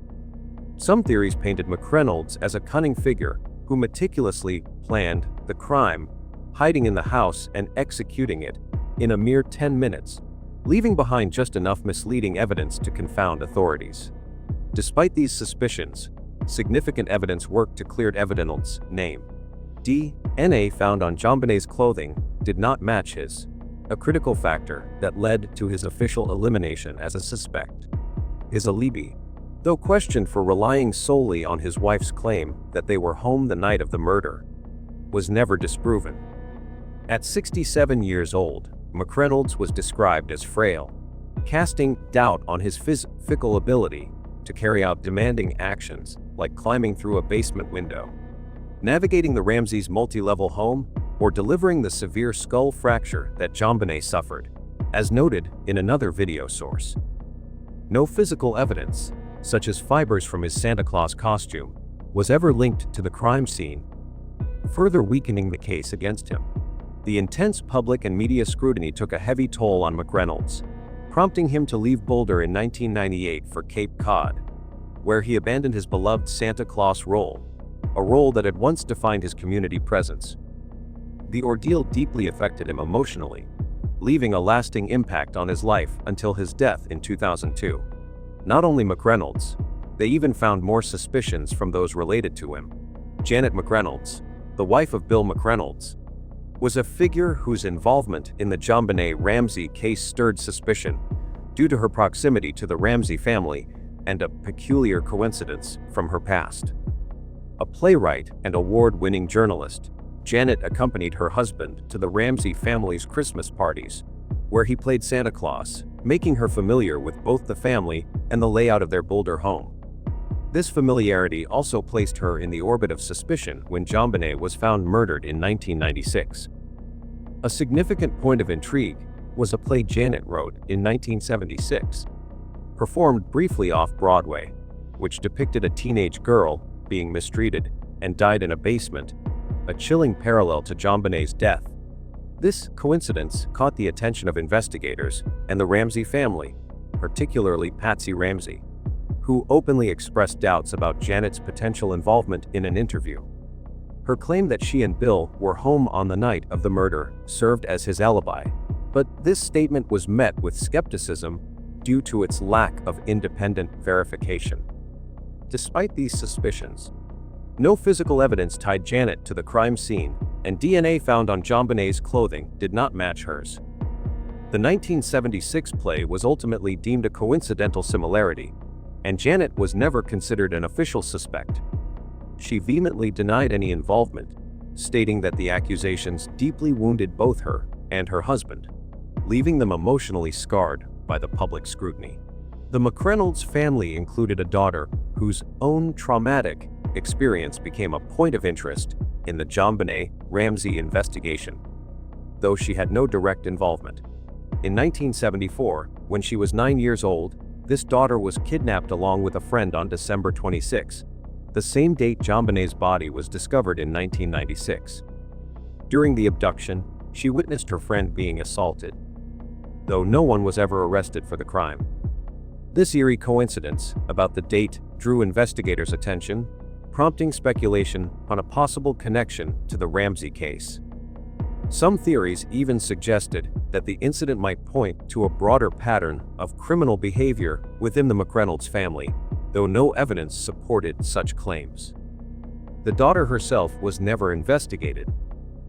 Some theories painted McReynolds as a cunning figure who meticulously planned the crime, hiding in the house and executing it in a mere 10 minutes, leaving behind just enough misleading evidence to confound authorities. Despite these suspicions, significant evidence worked to clear evidence name. DNA found on JonBenét's clothing did not match his, a critical factor that led to his official elimination as a suspect. His alibi, though questioned for relying solely on his wife's claim that they were home the night of the murder, was never disproven. At 67 years old, McReynolds was described as frail, casting doubt on his physical ability to carry out demanding actions like climbing through a basement window, navigating the Ramseys' multi-level home, or delivering the severe skull fracture that JonBenét suffered, as noted in another video source. No physical evidence, such as fibers from his Santa Claus costume, was ever linked to the crime scene, further weakening the case against him. The intense public and media scrutiny took a heavy toll on McReynolds, prompting him to leave Boulder in 1998 for Cape Cod, where he abandoned his beloved Santa Claus role, a role that had once defined his community presence. The ordeal deeply affected him emotionally, leaving a lasting impact on his life until his death in 2002. Not only McReynolds, they even found more suspicions from those related to him. Janet McReynolds, the wife of Bill McReynolds, was a figure whose involvement in the JonBenét Ramsey case stirred suspicion due to her proximity to the Ramsey family and a peculiar coincidence from her past. A playwright and award-winning journalist, Janet accompanied her husband to the Ramsey family's Christmas parties, where he played Santa Claus, making her familiar with both the family and the layout of their Boulder home. This familiarity also placed her in the orbit of suspicion when JonBenét was found murdered in 1996. A significant point of intrigue was a play Janet wrote in 1976, performed briefly off-Broadway, which depicted a teenage girl being mistreated and died in a basement, a chilling parallel to JonBenét's death. This coincidence caught the attention of investigators and the Ramsey family, particularly Patsy Ramsey, who openly expressed doubts about Janet's potential involvement in an interview. Her claim that she and Bill were home on the night of the murder served as his alibi, But this statement was met with skepticism due to its lack of independent verification. Despite these suspicions, no physical evidence tied Janet to the crime scene, and DNA found on JonBenét's clothing did not match hers. The 1976 play was ultimately deemed a coincidental similarity, and Janet was never considered an official suspect. She vehemently denied any involvement, stating that the accusations deeply wounded both her and her husband, leaving them emotionally scarred by the public scrutiny. The McReynolds family included a daughter whose own traumatic experience became a point of interest in the JonBenét Ramsey investigation, though she had no direct involvement. In 1974, when she was 9 years old, this daughter was kidnapped along with a friend on December 26, the same date JonBenét's body was discovered in 1996. During the abduction, she witnessed her friend being assaulted, though no one was ever arrested for the crime. This eerie coincidence about the date drew investigators' attention, prompting speculation on a possible connection to the Ramsey case. Some theories even suggested that the incident might point to a broader pattern of criminal behavior within the McReynolds family, though no evidence supported such claims. The daughter herself was never investigated,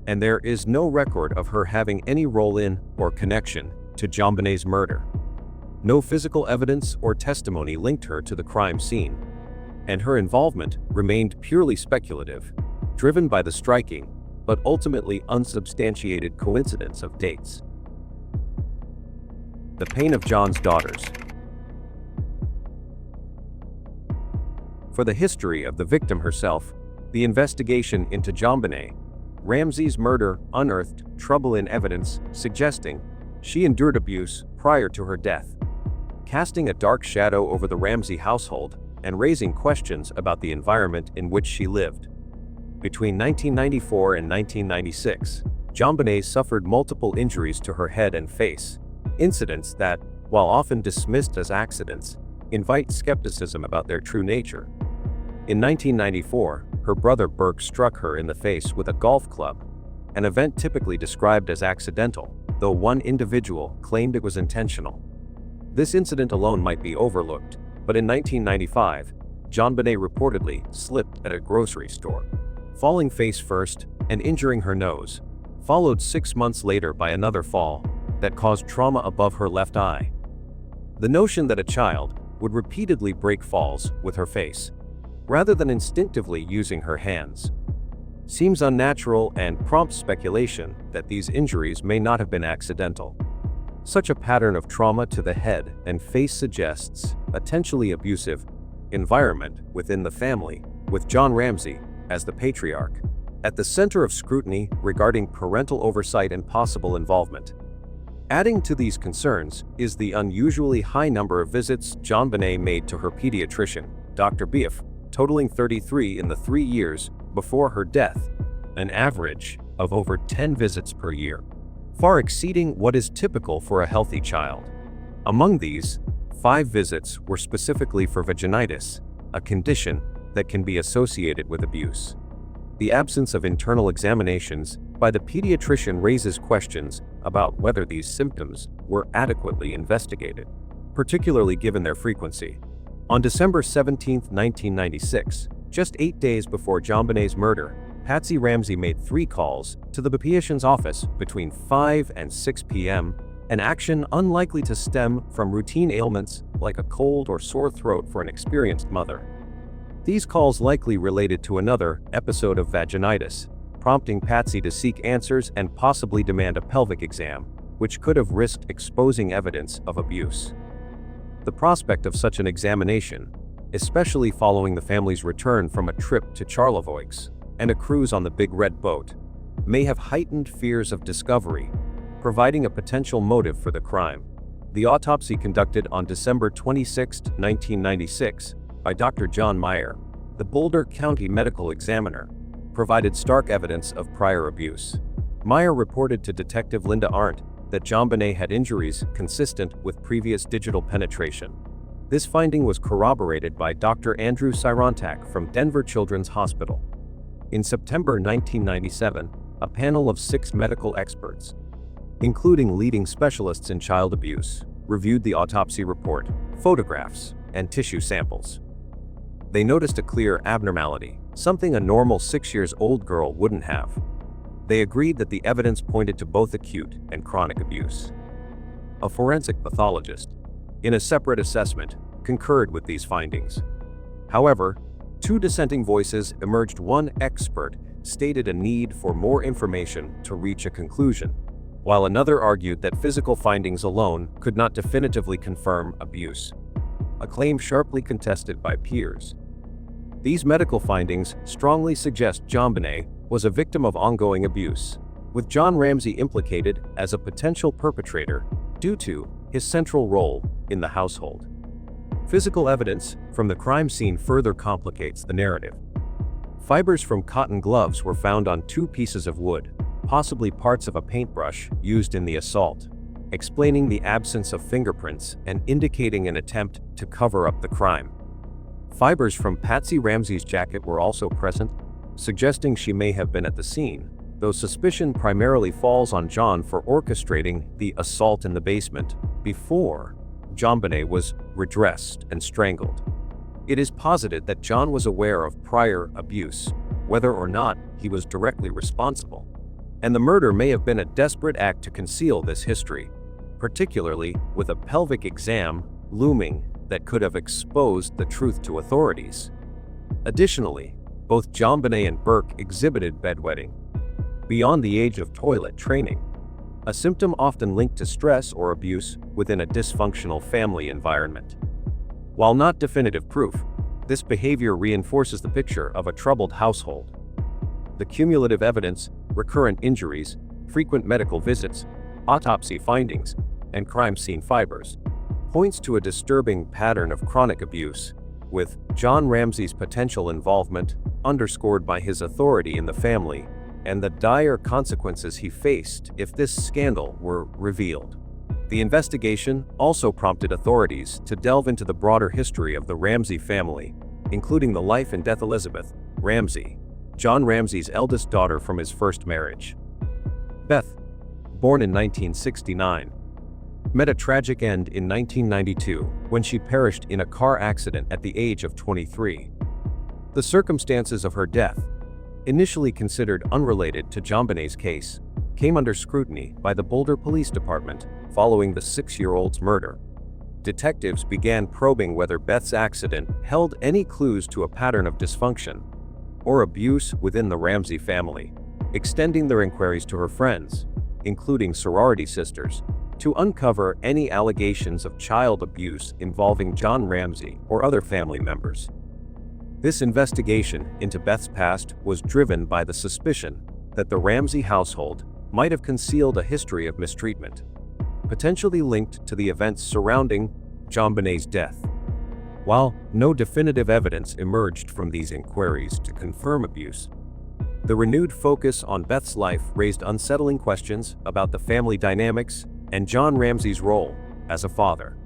and there is no record of her having any role in or connection to JonBenét's murder. No physical evidence or testimony linked her to the crime scene, and her involvement remained purely speculative, driven by the striking but ultimately unsubstantiated coincidence of dates. The pain of John's daughters. For the history of the victim herself, the investigation into JonBenét Ramsey's murder unearthed trouble in evidence suggesting she endured abuse prior to her death, casting a dark shadow over the Ramsey household and raising questions about the environment in which she lived. Between 1994 and 1996, JonBenét suffered multiple injuries to her head and face, incidents that, while often dismissed as accidents, invite skepticism about their true nature. In 1994, her brother Burke struck her in the face with a golf club, an event typically described as accidental, though one individual claimed it was intentional. This incident alone might be overlooked, but in 1995, JonBenét reportedly slipped at a grocery store, falling face first and injuring her nose, followed 6 months later by another fall that caused trauma above her left eye. The notion that a child would repeatedly break falls with her face, rather than instinctively using her hands, seems unnatural and prompts speculation that these injuries may not have been accidental. Such a pattern of trauma to the head and face suggests a potentially abusive environment within the family, with John Ramsey as the patriarch at the center of scrutiny regarding parental oversight and possible involvement. Adding to these concerns is the unusually high number of visits JonBenét made to her pediatrician, Dr. Biff, totaling 33 in the 3 years before her death, an average of over 10 visits per year, far exceeding what is typical for a healthy child. Among these, 5 visits were specifically for vaginitis, a condition that can be associated with abuse. The absence of internal examinations by the pediatrician raises questions about whether these symptoms were adequately investigated, particularly given their frequency. On December 17, 1996, just 8 days before JonBenét's murder, Patsy Ramsey made 3 calls to the pediatrician's office between 5 and 6 p.m., an action unlikely to stem from routine ailments like a cold or sore throat for an experienced mother. These calls likely related to another episode of vaginitis, prompting Patsy to seek answers and possibly demand a pelvic exam, which could have risked exposing evidence of abuse. The prospect of such an examination, especially following the family's return from a trip to Charlevoix and a cruise on the Big Red Boat, may have heightened fears of discovery, providing a potential motive for the crime. The autopsy conducted on December 26, 1996, by Dr. John Meyer, the Boulder County medical examiner, provided stark evidence of prior abuse. Meyer reported to Detective Linda Arndt that JonBenét had injuries consistent with previous digital penetration. This finding was corroborated by Dr. Andrew Sirontak from Denver Children's Hospital. In September 1997, a panel of 6 medical experts, including leading specialists in child abuse, reviewed the autopsy report, photographs, and tissue samples. They noticed a clear abnormality, something a normal 6-year-old girl wouldn't have. They agreed that the evidence pointed to both acute and chronic abuse. A forensic pathologist, in a separate assessment, concurred with these findings. However, 2 dissenting voices emerged. One expert stated a need for more information to reach a conclusion, while another argued that physical findings alone could not definitively confirm abuse, a claim sharply contested by peers. These medical findings strongly suggest JonBenét was a victim of ongoing abuse, with John Ramsey implicated as a potential perpetrator due to his central role in the household. Physical evidence from the crime scene further complicates the narrative. Fibers from cotton gloves were found on 2 pieces of wood, possibly parts of a paintbrush used in the assault, explaining the absence of fingerprints and indicating an attempt to cover up the crime. Fibers from Patsy Ramsey's jacket were also present, suggesting she may have been at the scene, though suspicion primarily falls on John for orchestrating the assault in the basement before JonBenét was redressed and strangled. It is posited that John was aware of prior abuse, whether or not he was directly responsible, and the murder may have been a desperate act to conceal this history, particularly with a pelvic exam looming that could have exposed the truth to authorities. Additionally, both JonBenét and Burke exhibited bedwetting beyond the age of toilet training, a symptom often linked to stress or abuse within a dysfunctional family environment. While not definitive proof, this behavior reinforces the picture of a troubled household. The cumulative evidence, recurrent injuries, frequent medical visits, autopsy findings, and crime scene fibers points to a disturbing pattern of chronic abuse, with John Ramsey's potential involvement underscored by his authority in the family and the dire consequences he faced if this scandal were revealed. The investigation also prompted authorities to delve into the broader history of the Ramsey family, including the life and death of Elizabeth Ramsey, John Ramsey's eldest daughter from his first marriage. Beth, born in 1969, met a tragic end in 1992 when she perished in a car accident at the age of 23. The circumstances of her death, initially considered unrelated to JonBenét's case, came under scrutiny by the Boulder Police Department following the 6-year-old's murder. Detectives began probing whether Beth's accident held any clues to a pattern of dysfunction or abuse within the Ramsey family, extending their inquiries to her friends, including sorority sisters, to uncover any allegations of child abuse involving John Ramsey or other family members. This investigation into Beth's past was driven by the suspicion that the Ramsey household might have concealed a history of mistreatment, potentially linked to the events surrounding JonBenét's death. While no definitive evidence emerged from these inquiries to confirm abuse, the renewed focus on Beth's life raised unsettling questions about the family dynamics and John Ramsey's role as a father.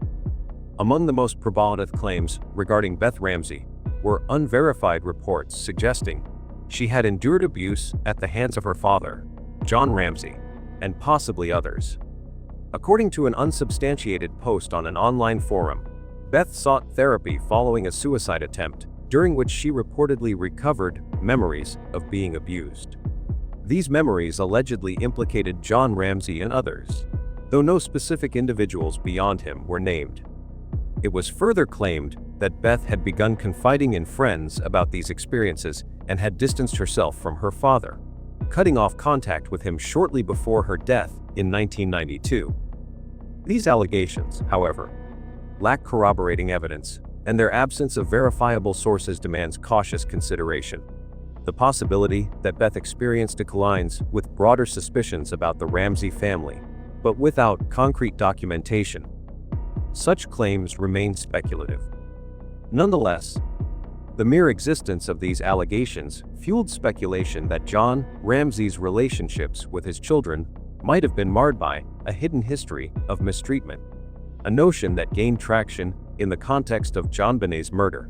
Among the most probative claims regarding Beth Ramsey were unverified reports suggesting she had endured abuse at the hands of her father, John Ramsey, and possibly others. According to an unsubstantiated post on an online forum, Beth sought therapy following a suicide attempt, during which she reportedly recovered memories of being abused. These memories allegedly implicated John Ramsey and others, though no specific individuals beyond him were named. It was further claimed that Beth had begun confiding in friends about these experiences and had distanced herself from her father, cutting off contact with him shortly before her death in 1992. These allegations, however, lack corroborating evidence, and their absence of verifiable sources demands cautious consideration. The possibility that Beth experienced aligns with broader suspicions about the Ramsey family, but without concrete documentation. Such claims remain speculative. Nonetheless, the mere existence of these allegations fueled speculation that John Ramsey's relationships with his children might have been marred by a hidden history of mistreatment, a notion that gained traction in the context of JonBenét's murder.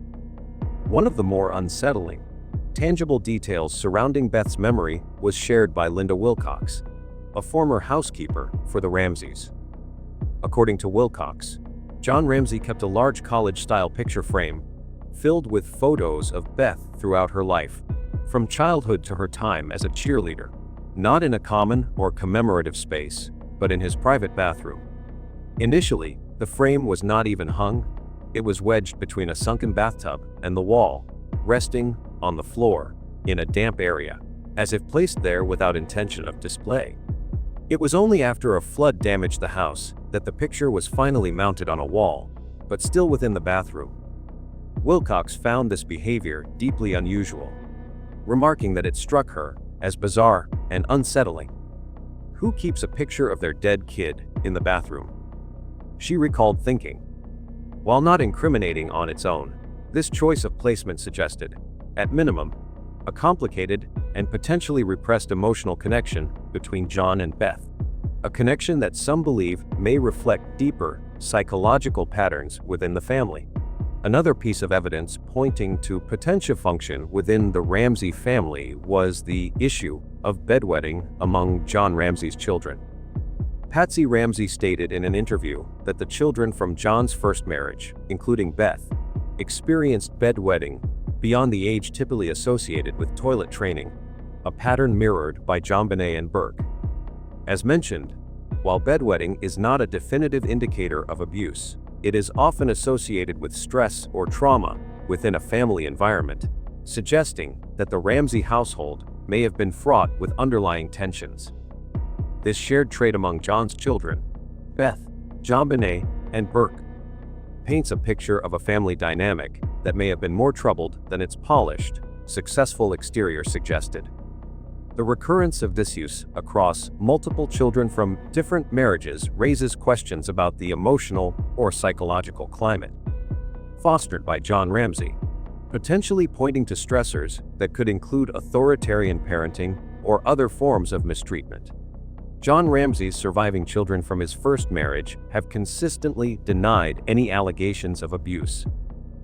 One of the more unsettling, tangible details surrounding Beth's memory was shared by Linda Wilcox, a former housekeeper for the Ramseys. According to Wilcox, John Ramsey kept a large college-style picture frame filled with photos of Beth throughout her life, from childhood to her time as a cheerleader, not in a common or commemorative space, but in his private bathroom. Initially, the frame was not even hung. It was wedged between a sunken bathtub and the wall, resting on the floor in a damp area, as if placed there without intention of display. It was only after a flood damaged the house that the picture was finally mounted on a wall, but still within the bathroom. Wilcox found this behavior deeply unusual, remarking that it struck her as bizarre and unsettling. Who keeps a picture of their dead kid in the bathroom? She recalled thinking. While not incriminating on its own, this choice of placement suggested, at minimum, a complicated and potentially repressed emotional connection between John and Beth. A connection that some believe may reflect deeper psychological patterns within the family. Another piece of evidence pointing to potential function within the Ramsey family was the issue of bedwetting among John Ramsey's children. Patsy Ramsey stated in an interview that the children from John's first marriage, including Beth, experienced bedwetting beyond the age typically associated with toilet training, a pattern mirrored by JonBenét and Burke. As mentioned, while bedwetting is not a definitive indicator of abuse, it is often associated with stress or trauma within a family environment, suggesting that the Ramsey household may have been fraught with underlying tensions. This shared trait among John's children, Beth, JonBenét, and Burke, paints a picture of a family dynamic that may have been more troubled than its polished, successful exterior suggested. The recurrence of disuse across multiple children from different marriages raises questions about the emotional or psychological climate fostered by John Ramsey, potentially pointing to stressors that could include authoritarian parenting or other forms of mistreatment. John Ramsey's surviving children from his first marriage have consistently denied any allegations of abuse,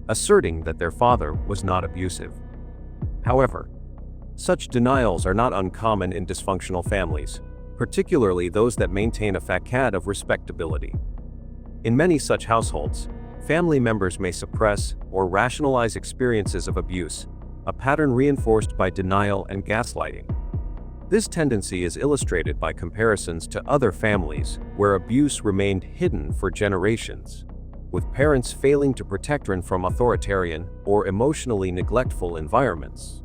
asserting that their father was not abusive. However, such denials are not uncommon in dysfunctional families, particularly those that maintain a facade of respectability. In many such households, family members may suppress or rationalize experiences of abuse, a pattern reinforced by denial and gaslighting. This tendency is illustrated by comparisons to other families where abuse remained hidden for generations, with parents failing to protect children from authoritarian or emotionally neglectful environments.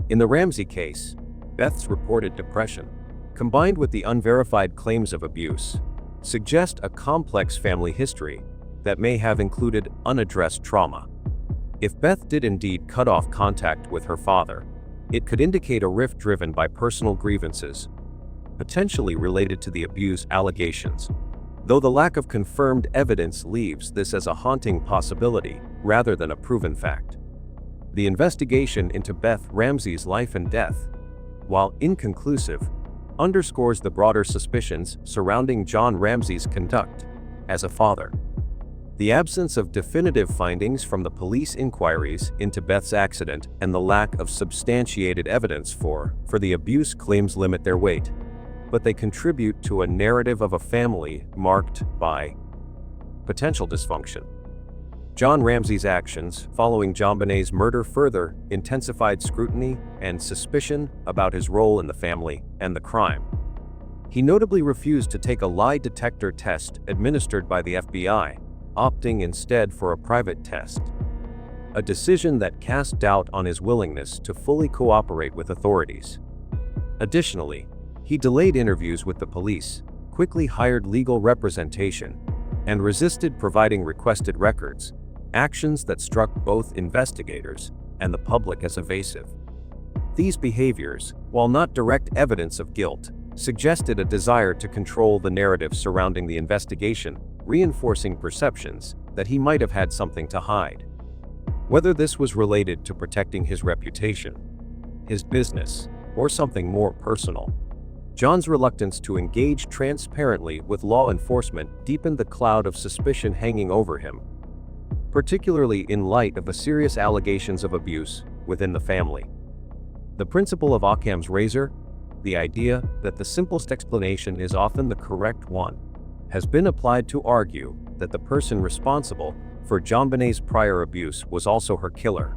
In the Ramsey case, Beth's reported depression, combined with the unverified claims of abuse, suggest a complex family history that may have included unaddressed trauma. If Beth did indeed cut off contact with her father, it could indicate a rift driven by personal grievances, potentially related to the abuse allegations, though the lack of confirmed evidence leaves this as a haunting possibility rather than a proven fact. The investigation into Beth Ramsey's life and death, while inconclusive, underscores the broader suspicions surrounding John Ramsey's conduct as a father. The absence of definitive findings from the police inquiries into Beth's accident and the lack of substantiated evidence for the abuse claims limit their weight, but they contribute to a narrative of a family marked by potential dysfunction. John Ramsey's actions following JonBenét's murder further intensified scrutiny and suspicion about his role in the family and the crime. He notably refused to take a lie detector test administered by the FBI, opting instead for a private test, a decision that cast doubt on his willingness to fully cooperate with authorities. Additionally, he delayed interviews with the police, quickly hired legal representation, and resisted providing requested records, actions that struck both investigators and the public as evasive. These behaviors, while not direct evidence of guilt, suggested a desire to control the narrative surrounding the investigation, reinforcing perceptions that he might have had something to hide. Whether this was related to protecting his reputation, his business, or something more personal, John's reluctance to engage transparently with law enforcement deepened the cloud of suspicion hanging over him, particularly in light of the serious allegations of abuse within the family. The principle of Occam's razor, the idea that the simplest explanation is often the correct one has been applied to argue that the person responsible for JonBenét's prior abuse was also her killer.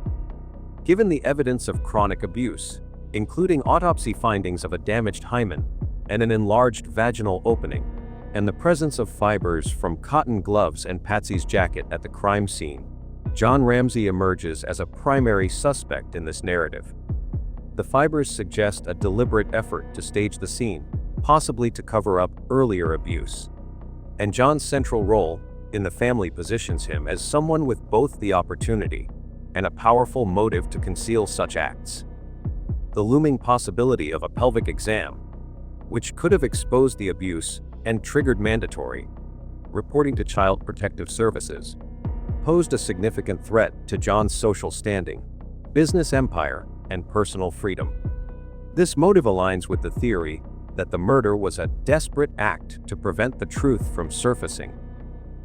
Given the evidence of chronic abuse, including autopsy findings of a damaged hymen and an enlarged vaginal opening, and the presence of fibers from cotton gloves and Patsy's jacket at the crime scene, John Ramsey emerges as a primary suspect in this narrative. The fibers suggest a deliberate effort to stage the scene, possibly to cover up earlier abuse. And John's central role in the family positions him as someone with both the opportunity and a powerful motive to conceal such acts. The looming possibility of a pelvic exam, which could have exposed the abuse and triggered mandatory reporting to Child Protective Services, posed a significant threat to John's social standing, business empire, and personal freedom. This motive aligns with the theory that the murder was a desperate act to prevent the truth from surfacing.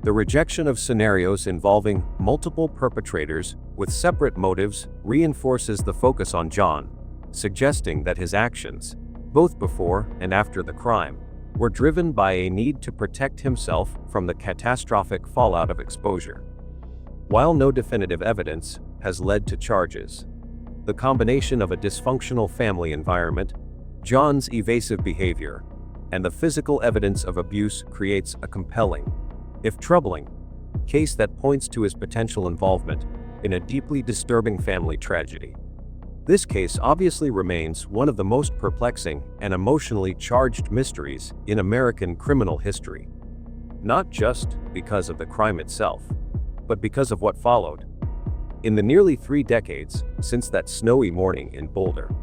The rejection of scenarios involving multiple perpetrators with separate motives reinforces the focus on John, suggesting that his actions, both before and after the crime, were driven by a need to protect himself from the catastrophic fallout of exposure. While no definitive evidence has led to charges, the combination of a dysfunctional family environment, John's evasive behavior, and the physical evidence of abuse creates a compelling, if troubling, case that points to his potential involvement in a deeply disturbing family tragedy. This case obviously remains one of the most perplexing and emotionally charged mysteries in American criminal history, not just because of the crime itself, but because of what followed. In the nearly 3 decades since that snowy morning in Boulder,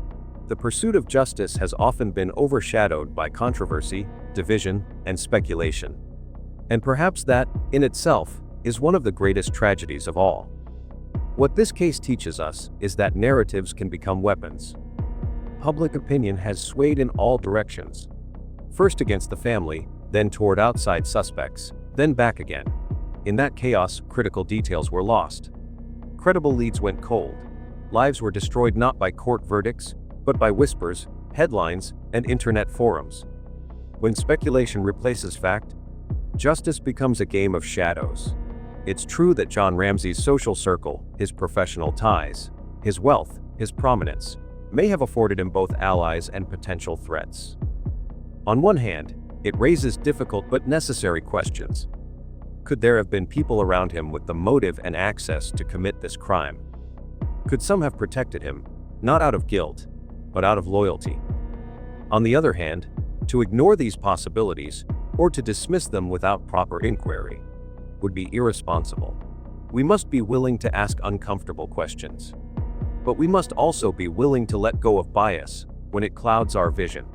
the pursuit of justice has often been overshadowed by controversy, division, and speculation. And perhaps that, in itself, is one of the greatest tragedies of all. What this case teaches us is that narratives can become weapons. Public opinion has swayed in all directions, first against the family, then toward outside suspects, then back again. In that chaos, critical details were lost. Credible leads went cold. Lives were destroyed not by court verdicts, but by whispers, headlines, and internet forums. When speculation replaces fact, justice becomes a game of shadows. It's true that John Ramsey's social circle, his professional ties, his wealth, his prominence, may have afforded him both allies and potential threats. On one hand, it raises difficult but necessary questions. Could there have been people around him with the motive and access to commit this crime? Could some have protected him, not out of guilt, but out of loyalty? On the other hand, to ignore these possibilities, or to dismiss them without proper inquiry, would be irresponsible. We must be willing to ask uncomfortable questions. But we must also be willing to let go of bias when it clouds our vision.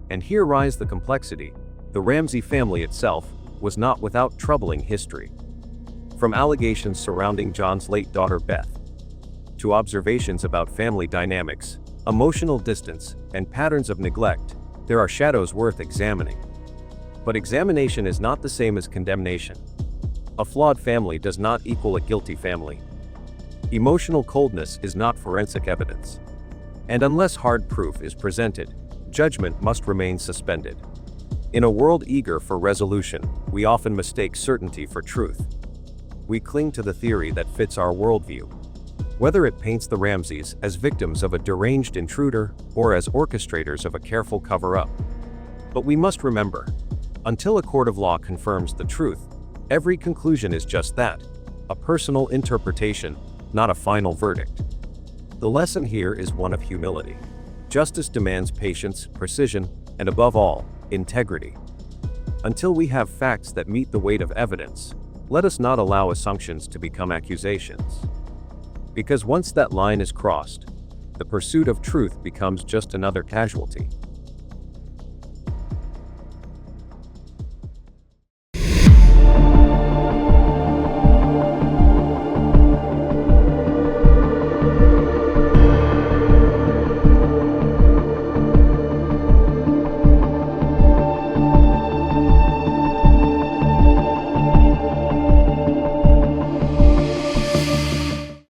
And here lies the complexity. The Ramsey family itself was not without troubling history. From allegations surrounding John's late daughter Beth, to observations about family dynamics, emotional distance, and patterns of neglect, there are shadows worth examining. But examination is not the same as condemnation. A flawed family does not equal a guilty family. Emotional coldness is not forensic evidence. And unless hard proof is presented, judgment must remain suspended. In a world eager for resolution, we often mistake certainty for truth. We cling to the theory that fits our worldview, whether it paints the Ramseys as victims of a deranged intruder or as orchestrators of a careful cover-up. But we must remember, until a court of law confirms the truth, every conclusion is just that, a personal interpretation, not a final verdict. The lesson here is one of humility. Justice demands patience, precision, and above all, integrity. Until we have facts that meet the weight of evidence, let us not allow assumptions to become accusations. Because once that line is crossed, the pursuit of truth becomes just another casualty.